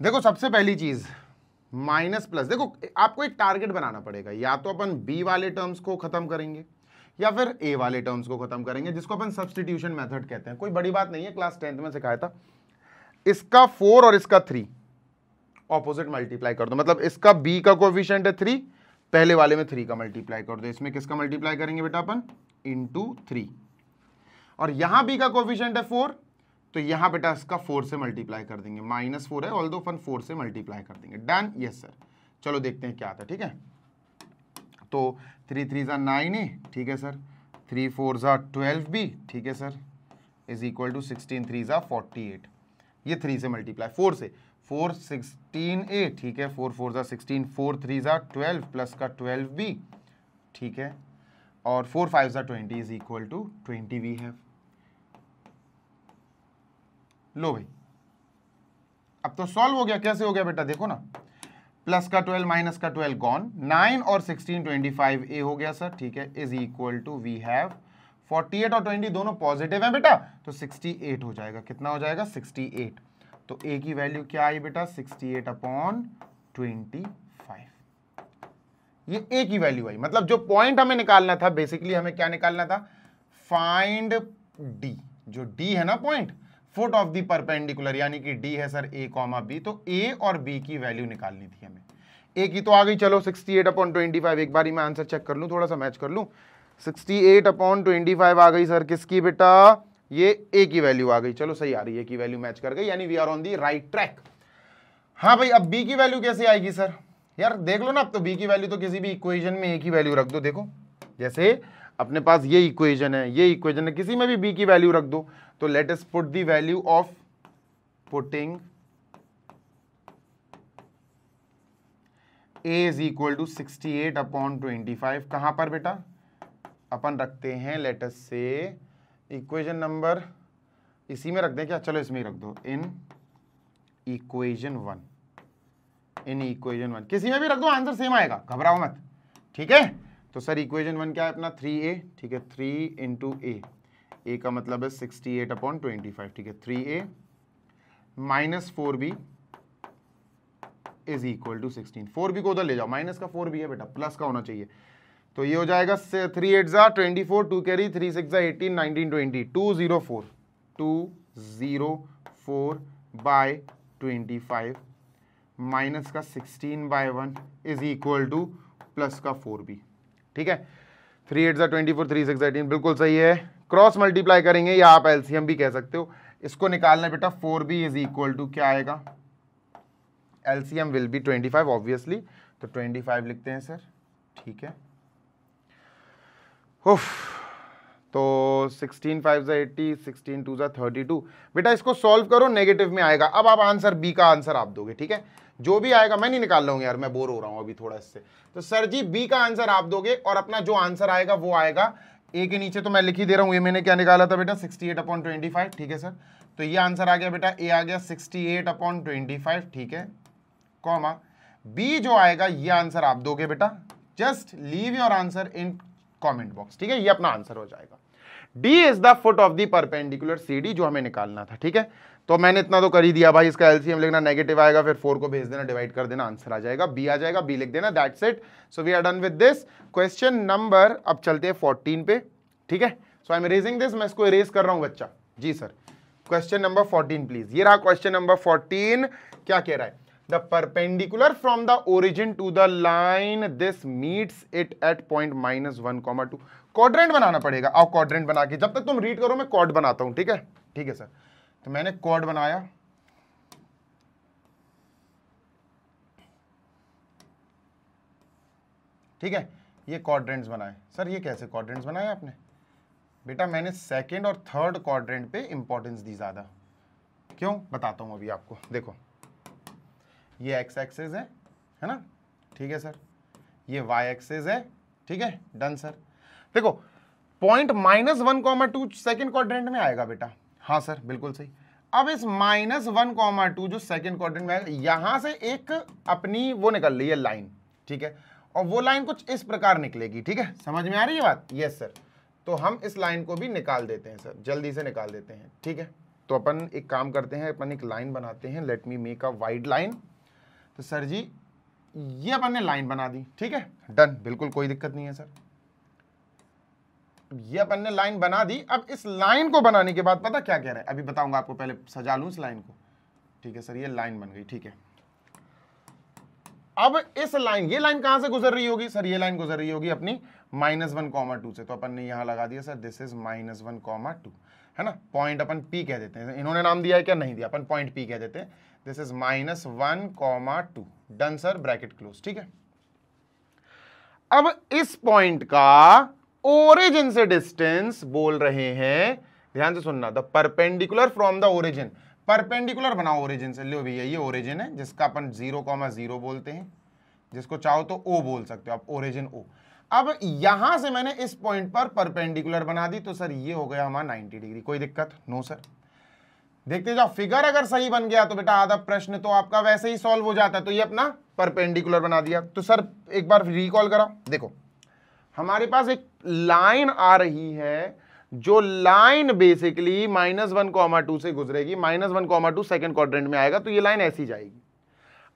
Speaker 1: देखो सबसे पहली चीज माइनस प्लस, देखो आपको एक टारगेट बनाना पड़ेगा, या तो अपन B वाले टर्म्स को खत्म करेंगे या फिर A वाले टर्म्स को खत्म करेंगे, जिसको अपन सब्स्टिट्यूशन मेथड कहते हैं। कोई बड़ी बात नहीं है, क्लास 10th में सिखाया था। इसका 4 और इसका 3 ऑपोजिट मल्टीप्लाई कर दो, मतलब इसका B का कोएफिशिएंट है 3, पहले वाले में 3 का मल्टीप्लाई कर दो। इसमें किसका मल्टीप्लाई करेंगे बेटा अपन, इंटू 3, और यहां B का कोएफिशिएंट है 4, तो यहां बेटा इसका 4 से मल्टीप्लाई कर देंगे। -4 है, ऑल्दो अपन 4 से मल्टीप्लाई कर देंगे। Done, yes sir. चलो देखते हैं क्या आता है। ठीक है, तो 3 3 = 9, ठीक है सर, 3 4 ज़ा 12b, ठीक है सर, इज इक्वल टू 16 3 ज़ा 48, ये 3 से मल्टीप्लाई 4 से 4 16a, ठीक है, 4 4 ज़ा 16, 4 3 ज़ा 12 प्लस का 12b, ठीक है, और 4 5 ज़ा 20 is equal to 20 we have. लो भाई अब तो सॉल्व हो गया। कैसे हो गया बेटा, देखो ना, प्लस का 12 माइनस का 12 गॉन, 9 और 16 25 ए हो गया सर, ठीक है, is equal to we have 48 और 20 दोनों पॉजिटिव हैं बेटा, तो 68 हो जाएगा। कितना हो जाएगा, 68। तो ए की वैल्यू क्या आई बेटा, 68 अपॉन 25। ये ए की वैल्यू आई। मतलब जो पॉइंट हमें निकालना था, बेसिकली हमें क्या निकालना था, फाइंड डी। जो डी है ना point, foot of the perpendicular, यानी कि डी है सर ए कॉमा बी, तो ए और बी की वैल्यू निकालनी थी हमें। ए की तो आ गई, चलो 68 अपॉन 25, एक बार ही मैं आंसर चेक कर लूं, थोड़ा सा मैच कर लूं। 68 अपॉन 25 आ गई सर, किसकी बेटा, ये ए की वैल्यू आ गई। चलो सही आ रही है, की वैल्यू मैच कर गई, यानी we are on the right track. हाँ भाई, अब बी की वैल्यू कैसे आएगी सर, यार देख लो ना, अब तो बी की वैल्यू तो किसी भी इक्वेशन में ए की वैल्यू रख दो। देखो जैसे अपने पास ये इक्वेशन है, ये इक्वेशन है, किसी में भी बी की वैल्यू रख दो। तो let us put the value of putting a is equal to 68 upon 25। कहां पर बेटा, अपन रखते हैं लेट अस से इक्वेशन नंबर, इसी में रख दें क्या, चलो इसमें ही रख दो, इन इक्वेशन 1। इन इक्वेशन 1 किसी में भी रख दो, आंसर सेम आएगा, घबराओ मत, ठीक है। तो सर इक्वेशन 1 क्या है अपना, 3a, ठीक है, 3 इंटू ए का मतलब है 68 अपॉन 25, ठीक है, 3a minus 4b is equal टू 16। 4b को उधर ले जाओ, माइनस का 4b है बेटा, प्लस का होना चाहिए। तो ये हो जाएगा 3 8 ज़ा 24, 2 कैरी, 3 6 ज़ा 18, 19 20, 204 बाय 25 माइनस का 16 by 1 is equal to plus का 4b, ठीक है। 3 8 ज़ा 24, 3 6 ज़ा 18, बिल्कुल सही है। क्रॉस मल्टीप्लाई करेंगे या आप एलसीएम भी कह सकते हो, इसको निकालना बेटा 4b इज इक्वल टू क्या आएगा, एलसीएम विल बी 25 ऑब्वियसली, तो 25 लिखते हैं सर, ठीक है। उफ, तो 16 5 ज़ा 80, 16 2 ज़ा 32। बेटा इसको सॉल्व करो, नेगेटिव में आएगा। अब आप आंसर बी का आंसर आप दोगे, ठीक है, जो भी आएगा। मैं नहीं निकाल रहा हूं यार, मैं बोर हो रहा हूं अभी थोड़ा इससे। तो सर जी बी का आंसर आप दोगे, और अपना जो आंसर आएगा वो आएगा ए के नीचे, तो मैं लिख ही दे रहा हूं। ये मैंने क्या निकाला था बेटा, 68 अपॉन 25, ठीक है सर। तो ये आंसर आ गया बेटा, ए आ गया 68 अपॉन 25, ठीक है, कॉमा बी जो आएगा ये आंसर आप दोगे बेटा। Just leave your answer in comment box, ठीक है, ये अपना आंसर हो जाएगा। D is the foot of the perpendicular C D, जो हमें निकालना था, ठीक है। तो मैंने इतना तो कर ही दिया भाई, इसका एलसीएम लिखना, नेगेटिव आएगा, फिर 4 को भेज देना, डिवाइड कर देना, आंसर आ जाएगा, बी आ जाएगा, बी लिख देना, that's it. So we are done with this question number. अब चलते हैं 14 पे, ठीक है। So I am erasing this, मैं इसको इरेज कर रहा हूं बच्चा। जी सर, क्वेश्चन नंबर 14 प्लीज। ये रहा क्वेश्चन नंबर 14। क्या कह रहा है, the perpendicular from the origin to the line this meets it at point -1, 2। Quadrant बनाना पड़ेगा। आओ क्वाड्रेंट बना के, जब तक तुम रीड करो मैं कॉर्ड बनाता हूं, ठीक है, ठीक है सर। तो मैंने कॉर्ड बनाया, ठीक है, ये क्वाड्रेंट्स बनाए। सर ये कैसे क्वाड्रेंट्स बनाए आपने, बेटा मैंने सेकंड और थर्ड क्वाड्रेंट पे इंपॉर्टेंस दी ज्यादा। क्यों, बताता हूं अभी आपको। देखो ये एक्स एक्सिस है ना, ठीक है सर, ये वाई एक्सिस है, ठीक है, डन सर। देखो पॉइंट -1, 2 सेकंड क्वाड्रेंट में आएगा बेटा, हाँ सर बिल्कुल सही। अब इस -1, 2 जो सेकंड क्वाड्रेंट में आएगा, यहां से एक अपनी वो निकल रही है लाइन, ठीक है, और वो लाइन कुछ इस प्रकार निकलेगी, ठीक है, समझ में आ रही है बात, यस सर। तो हम इस लाइन को भी निकाल देते हैं सर, जल्दी से निकाल देते हैं, ठीक है। तो अपन एक काम करते हैं, अपन एक लाइन बनाते हैं, let me make a wide line. तो सर जी ये अपन ने लाइन बना दी, ठीक है, डन, बिल्कुल कोई दिक्कत नहीं है सर। ये अपन ने लाइन बना दी। अब इस लाइन को बनाने के बाद पता क्या कह रहा है, अभी बताऊंगा आपको, पहले सजा लूं इस लाइन को, ठीक है सर। ये लाइन बन गई, ठीक है। अब इस लाइन, ये लाइन कहां से गुजर रही होगी सर, ये लाइन गुजर रही होगी अपनी -1, 2 से। तो अपन ने यहां लगा दिया सर, दिस इज -1, 2, है ना। पॉइंट अपन P कह देते हैं, इन्होंने नाम दिया है क्या, नहीं दिया, अपन पॉइंट P कह देते हैं। This is -1, 2, done sir, bracket close, ठीक है। अब इस पॉइंट का ओरिजिन से डिस्टेंस बोल रहे हैं, ध्यान से सुनना, the perpendicular from the origin, perpendicular बनाओ ओरिजिन से। लो भैया ये ओरिजिन है जिसका अपन 0,0 बोलते हैं, जिसको चाहो तो O बोल सकते हो आप, ओरिजिन O। अब यहां से मैंने इस पॉइंट पर परपेंडिकुलर बना दी, तो सर ये हो गया हमारा 90 डिग्री। कोई दिक्कत? No sir. देखते जाओ, फिगर अगर सही बन गया तो बेटा आधा प्रश्न तो आपका वैसे ही सॉल्व हो जाता है। तो ये अपना परपेंडिकुलर बना दिया। तो सर एक बार रिकॉल कराओ, देखो हमारे पास एक लाइन आ रही है, जो लाइन बेसिकली -1,2 से गुजरेगी, -1,2 सेकंड क्वाड्रेंट में आएगा, तो ये लाइन ऐसी जाएगी।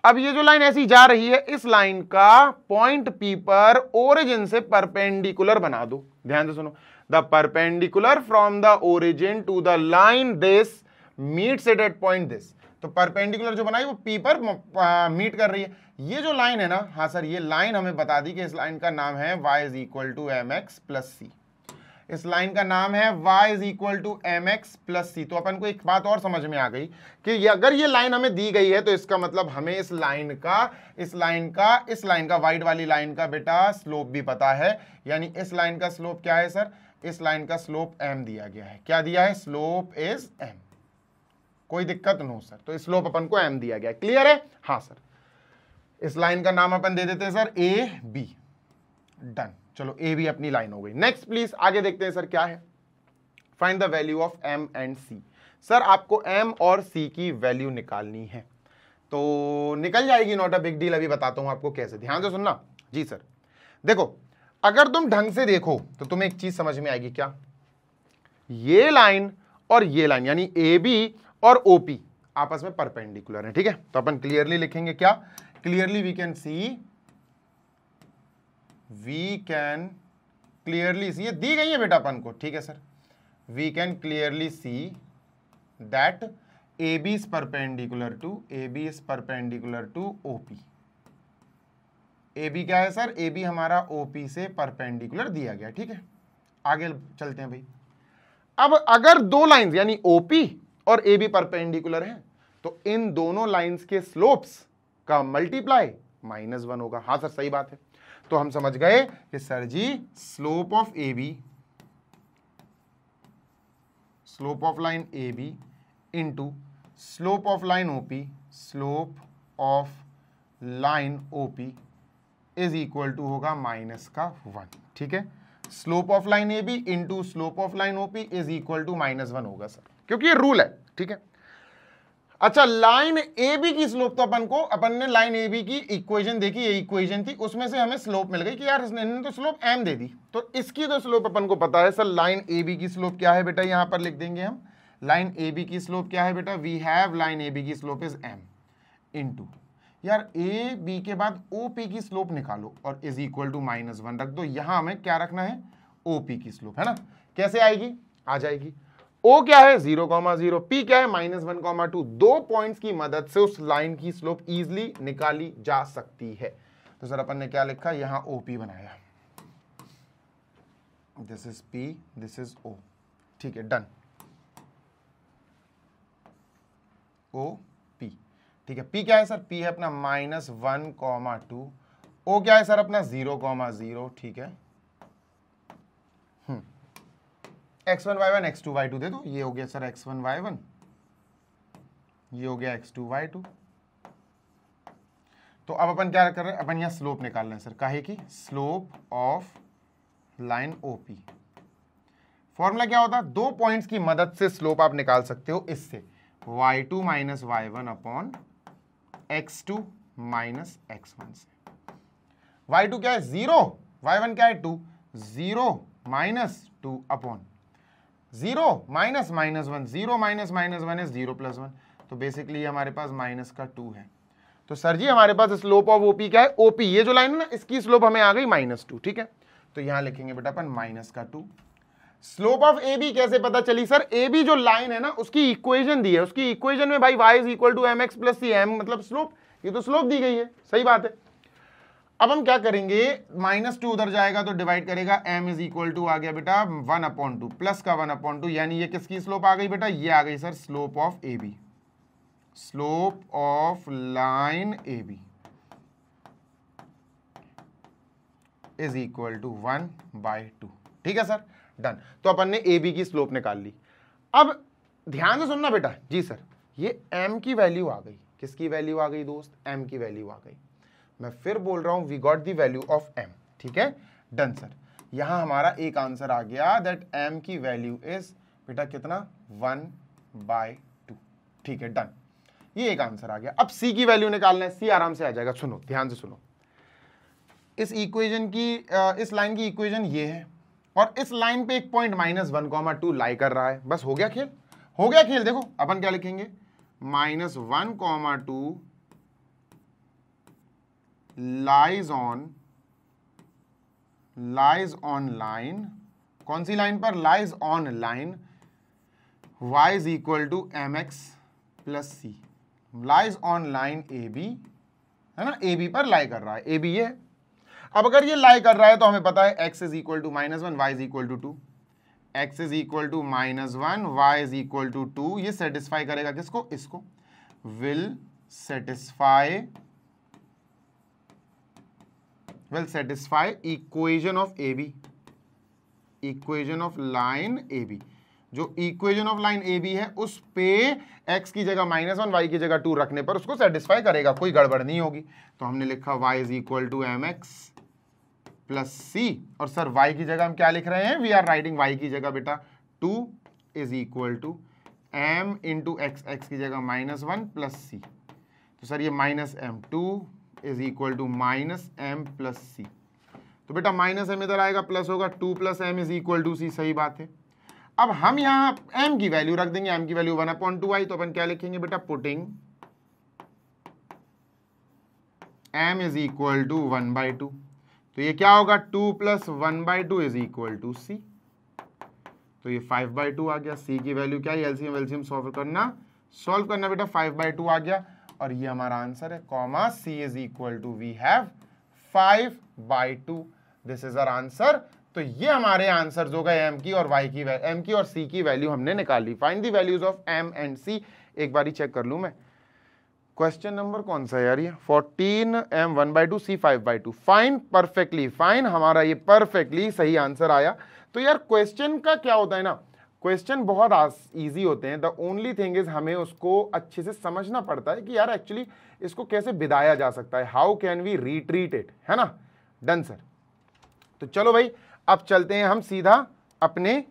Speaker 1: अब ये जो लाइन ऐसी जा रही है, इस लाइन का पॉइंट P पर ओरिजिन से परपेंडिकुलर बना दो। ध्यान से सुनो, the perpendicular from the origin to the line this meets it at point this. तो परपेंडिकुलर जो बनाई वो P पर मीट कर रही है। ये जो लाइन है ना, हाँ सर, ये लाइन हमें बता दी कि इस लाइन का नाम है y = mx + c। इस लाइन का नाम है y = mx + c। तो अपन को एक बात और समझ में आ गई कि अगर ये लाइन हमें दी गई है तो इसका मतलब हमें इस लाइन का वाइट वाली लाइन का बेटा स्लोप भी पता है। यानी इस लाइन का स्लोप क्या है सर? इस लाइन का स्लोप m दिया गया है। क्या दिया है? Slope is m। कोई दिक्कत? No sir. तो स्लोप अपन को m दिया गया है। क्लियर है? हाँ सर। इस लाइन का नाम अपन दे देते हैं सर AB। डन। चलो AB अपनी लाइन हो गई। नेक्स्ट प्लीज आगे देखते हैं सर क्या है। Find the value of M and C। Sir आपको M और C की वैल्यू निकालनी है, तो निकल जाएगी, नॉट अ बिग डील। अभी बताता हूं आपको कैसे, ध्यान से सुनना जी सर। देखो अगर तुम ढंग से देखो तो तुम्हें एक चीज समझ में आएगी। क्या? ये लाइन और ये लाइन यानी AB और OP आपस में परपेंडिकुलर है, ठीक है। तो अपन क्लियरली लिखेंगे क्या? Clearly we can clearly see, ये दी गई है बेटा अपन को, ठीक है sir. We can clearly see that AB is perpendicular to OP। AB क्या है सर? AB हमारा OP से परपेंडिकुलर दिया गया, ठीक है। आगे चलते हैं भाई। अब अगर दो लाइंस यानी OP और AB परपेंडिकुलर हैं, तो इन दोनों लाइंस के स्लोप्स का मल्टीप्लाई -1 होगा। हाँ सर सही बात है। तो हम समझ गए कि sir ji slope of line AB into slope of line OP is equal to होगा -1, ठीक है। Slope of line AB into slope of line OP is equal to -1 होगा सर, क्योंकि ये रूल है, ठीक है। अच्छा, लाइन AB की स्लोप तो अपन ने लाइन AB की इक्वेशन देखी, ये इक्वेशन थी, उसमें से हमें स्लोप मिल गई कि यार इसने तो स्लोप m दे दी, तो इसकी तो स्लोप अपन को पता है सर। लाइन AB की स्लोप क्या है बेटा? यहां पर लिख देंगे हम, लाइन AB की स्लोप क्या है बेटा? वी हैव लाइन AB की स्लोप इज m इंटू, यार AB के बाद OP की स्लोप निकालो और इज इक्वल टू -1 रख दो। यहां हमें क्या रखना है? OP की स्लोप, है ना। कैसे आएगी? आ जाएगी। O क्या है? 0,0, P क्या है? -1,2। दो पॉइंट्स की मदद से उस लाइन की स्लोप इजीली निकाली जा सकती है। तो सर अपन ने क्या लिखा? यहां OP बनाया, this is P, this is O, ठीक है, डन। OP, ठीक है। P क्या है सर? P है अपना -1,2। O क्या है सर? अपना 0,0, ठीक है। x1 y1 x2 y2 दे दो। ये हो गया सर x1 y1, ये हो गया x2 y2। तो अब अपन क्या कर रहे हैं? अपन यहां स्लोप निकाल रहे हैं सर। काहे की? Slope of line OP। Formula क्या होता है? दो पॉइंट्स की मदद से स्लोप आप निकाल सकते हो इससे, y2 - y1 upon x2 - x1 से। y2 क्या है? 0, y1 क्या है? 2, 0 - 2 अपॉन 0 - -1, 0 - -1 इज 0 + 1। तो बेसिकली हमारे पास -2 है। तो सर जी हमारे पास स्लोप ऑफ OP क्या है? OP, ये जो लाइन है ना, इसकी स्लोप हमें आ गई -2, ठीक है। तो यहां लिखेंगे बेटा अपन -2। स्लोप ऑफ AB कैसे पता चली सर? AB जो लाइन है ना, उसकी इक्वेशन दी है, उसकी इक्वेशन में भाई y = mx + c, m मतलब स्लोप, ये तो स्लोप दी गई है, सही बात है। अब हम क्या करेंगे? -2 उधर जाएगा तो डिवाइड करेगा, m इज इक्वल टू आ गया बेटा 1/2, प्लस का 1/2, यानी ये किसकी स्लोप आ गई बेटा? ये आ गई sir slope of AB, slope of line AB is equal to 1/2। ठीक है सर, डन। तो अपन ने ए बी की स्लोप निकाल ली। अब ध्यान से सुनना बेटा, जी सर, ये m की वैल्यू आ गई, किसकी वैल्यू आ गई दोस्त, m की वैल्यू आ गई। मैं फिर बोल रहा हूं, we got the value of m, ठीक है, डन सर। यहां हमारा एक आंसर आ गया दैट m की वैल्यू इज बेटा कितना, 1/2, ठीक है, डन। ये एक आंसर आ गया। अब c की वैल्यू निकालना है, c आराम से आ जाएगा। सुनो, ध्यान से सुनो, इस इक्वेशन की इस लाइन की इक्वेशन ये है और इस लाइन पे एक पॉइंट -1,2 लाई कर रहा है। बस हो गया खेल, हो गया खेल। देखो अपन क्या लिखेंगे, -1,2 लाइज ऑन लाइन, कौन सी लाइन पर, lies on line y is equal to mx plus C, lies on line AB, है ना, AB पर लाई कर रहा है, AB ये है। अब अगर ये लाई कर रहा है तो हमें पता है x is equal to -1, y is equal to 2, x is equal to -1, y is equal to 2। ये सेटिस्फाई करेगा किसको, इसको, will satisfy equation of AB, equation of line AB। जो इक्वेशन ऑफ लाइन AB है उस पे x की जगह -1, y की जगह 2 रखने पर उसको सेटिस्फाई करेगा, कोई गड़बड़ नहीं होगी। तो हमने लिखा y is equal to mx plus C, और सर y की जगह हम क्या लिख रहे हैं, वी आर राइटिंग y की जगह बेटा 2 is equal to m into X, X की जगह -1 प्लस सी। तो सर ये -m2 is equal to -m plus C. तो बेटा -m इधर आएगा, प्लस होगा, 2 plus m is equal to C, सही बात है। अब हम यहां m की वैल्यू रख देंगे, m की वैल्यू 1/2i। तो अपन क्या लिखेंगे बेटा, putting m is equal to 1/2। तो ये क्या होगा, 2 plus 1/2 is equal to C. तो ये 5/2 आ गया। c की वैल्यू क्या है, एलसीएम सॉल्व करना बेटा, 5/2 आ गया। और ये हमारा आंसर है, comma c is equal to we have 5/2, this is our answer. तो ये हमारे आंसर हो गए m की और y की, m की और c की वैल्यू हमने निकाल ली। Find the values of m and c। एक बारी चेक कर लूं मैं, क्वेश्चन नंबर कौन सा है यार, ये 14, m 1/2, c 5/2। Fine, perfectly fine, हमारा ये परफेक्टली सही आंसर आया। तो यार क्वेश्चन का क्या होता है ना, क्वेश्चन बहुत इजी होते हैं। द ओनली थिंग इज हमें उसको अच्छे से समझना पड़ता है कि यार एक्चुअली इसको कैसे बिदाया जा सकता है, how can we retreat it, है ना, डन सर। तो चलो भाई, अब चलते हैं हम सीधा अपने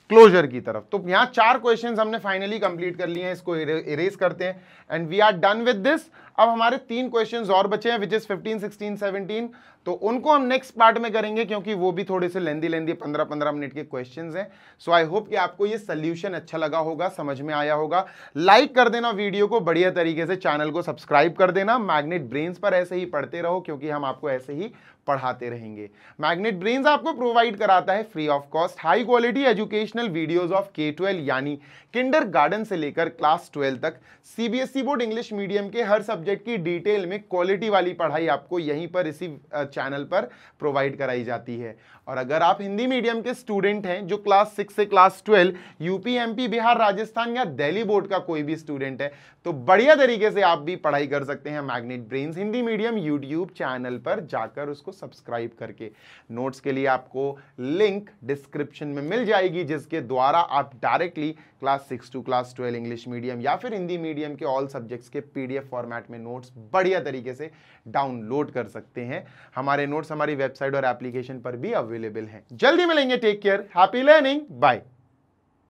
Speaker 1: क्लोजर की तरफ। तो यहां 4 क्वेश्चंस हमने फाइनली कंप्लीट कर लिए हैं, इसको इरेज करते हैं and we are done with this. अब हमारे 3 क्वेश्चंस और बचे हैं, विच इज 15, 16, 17। तो उनको हम नेक्स्ट पार्ट में करेंगे क्योंकि वो भी थोड़े से लेंदी 15-15 मिनट के क्वेश्चंस हैं। सो आई होप कि आपको ये सोल्यूशन अच्छा लगा होगा, समझ में आया होगा। लाइक कर देना वीडियो को बढ़िया तरीके से, चैनल को सब्सक्राइब कर देना। मैग्नेट ब्रेन्स पर ऐसे ही पढ़ते रहो क्योंकि हम आपको ऐसे ही पढ़ाते रहेंगे। मैग्नेट ब्रेन्स आपको प्रोवाइड कराता है free of cost high quality educational videos of K-12 यानी किंडरगार्टन से लेकर क्लास 12 तक CBSE बोर्ड इंग्लिश मीडियम के हर सब्जेक्ट की डिटेल में क्वालिटी वाली पढ़ाई आपको यहीं पर इसी चैनल पर प्रोवाइड कराई जाती है। और अगर आप हिंदी मीडियम के स्टूडेंट हैं जो क्लास 6 से class 12 UP, MP, Bihar, Rajasthan या दिल्ली बोर्ड का कोई भी स्टूडेंट है तो बढ़िया तरीके से आप भी पढ़ाई कर सकते हैं magnet brains Hindi medium YouTube channel पर जाकर उसको सब्सक्राइब करके। नोट्स के लिए आपको लिंक डिस्क्रिप्शन में मिल जाएगी जिसके द्वारा आप directly class 6 to class 12 English medium या फिर हिंदी मीडियम के ऑल सब्जेक्ट्स के PDF फॉर्मेट में नोट्स बढ़िया तरीके से डाउनलोड कर सकते हैं। हमारे नोट्स हमारी वेबसाइट और एप्लीकेशन पर भी अवेलेबल हैं। जल्दी मिलेंगे, take care, happy learning, bye.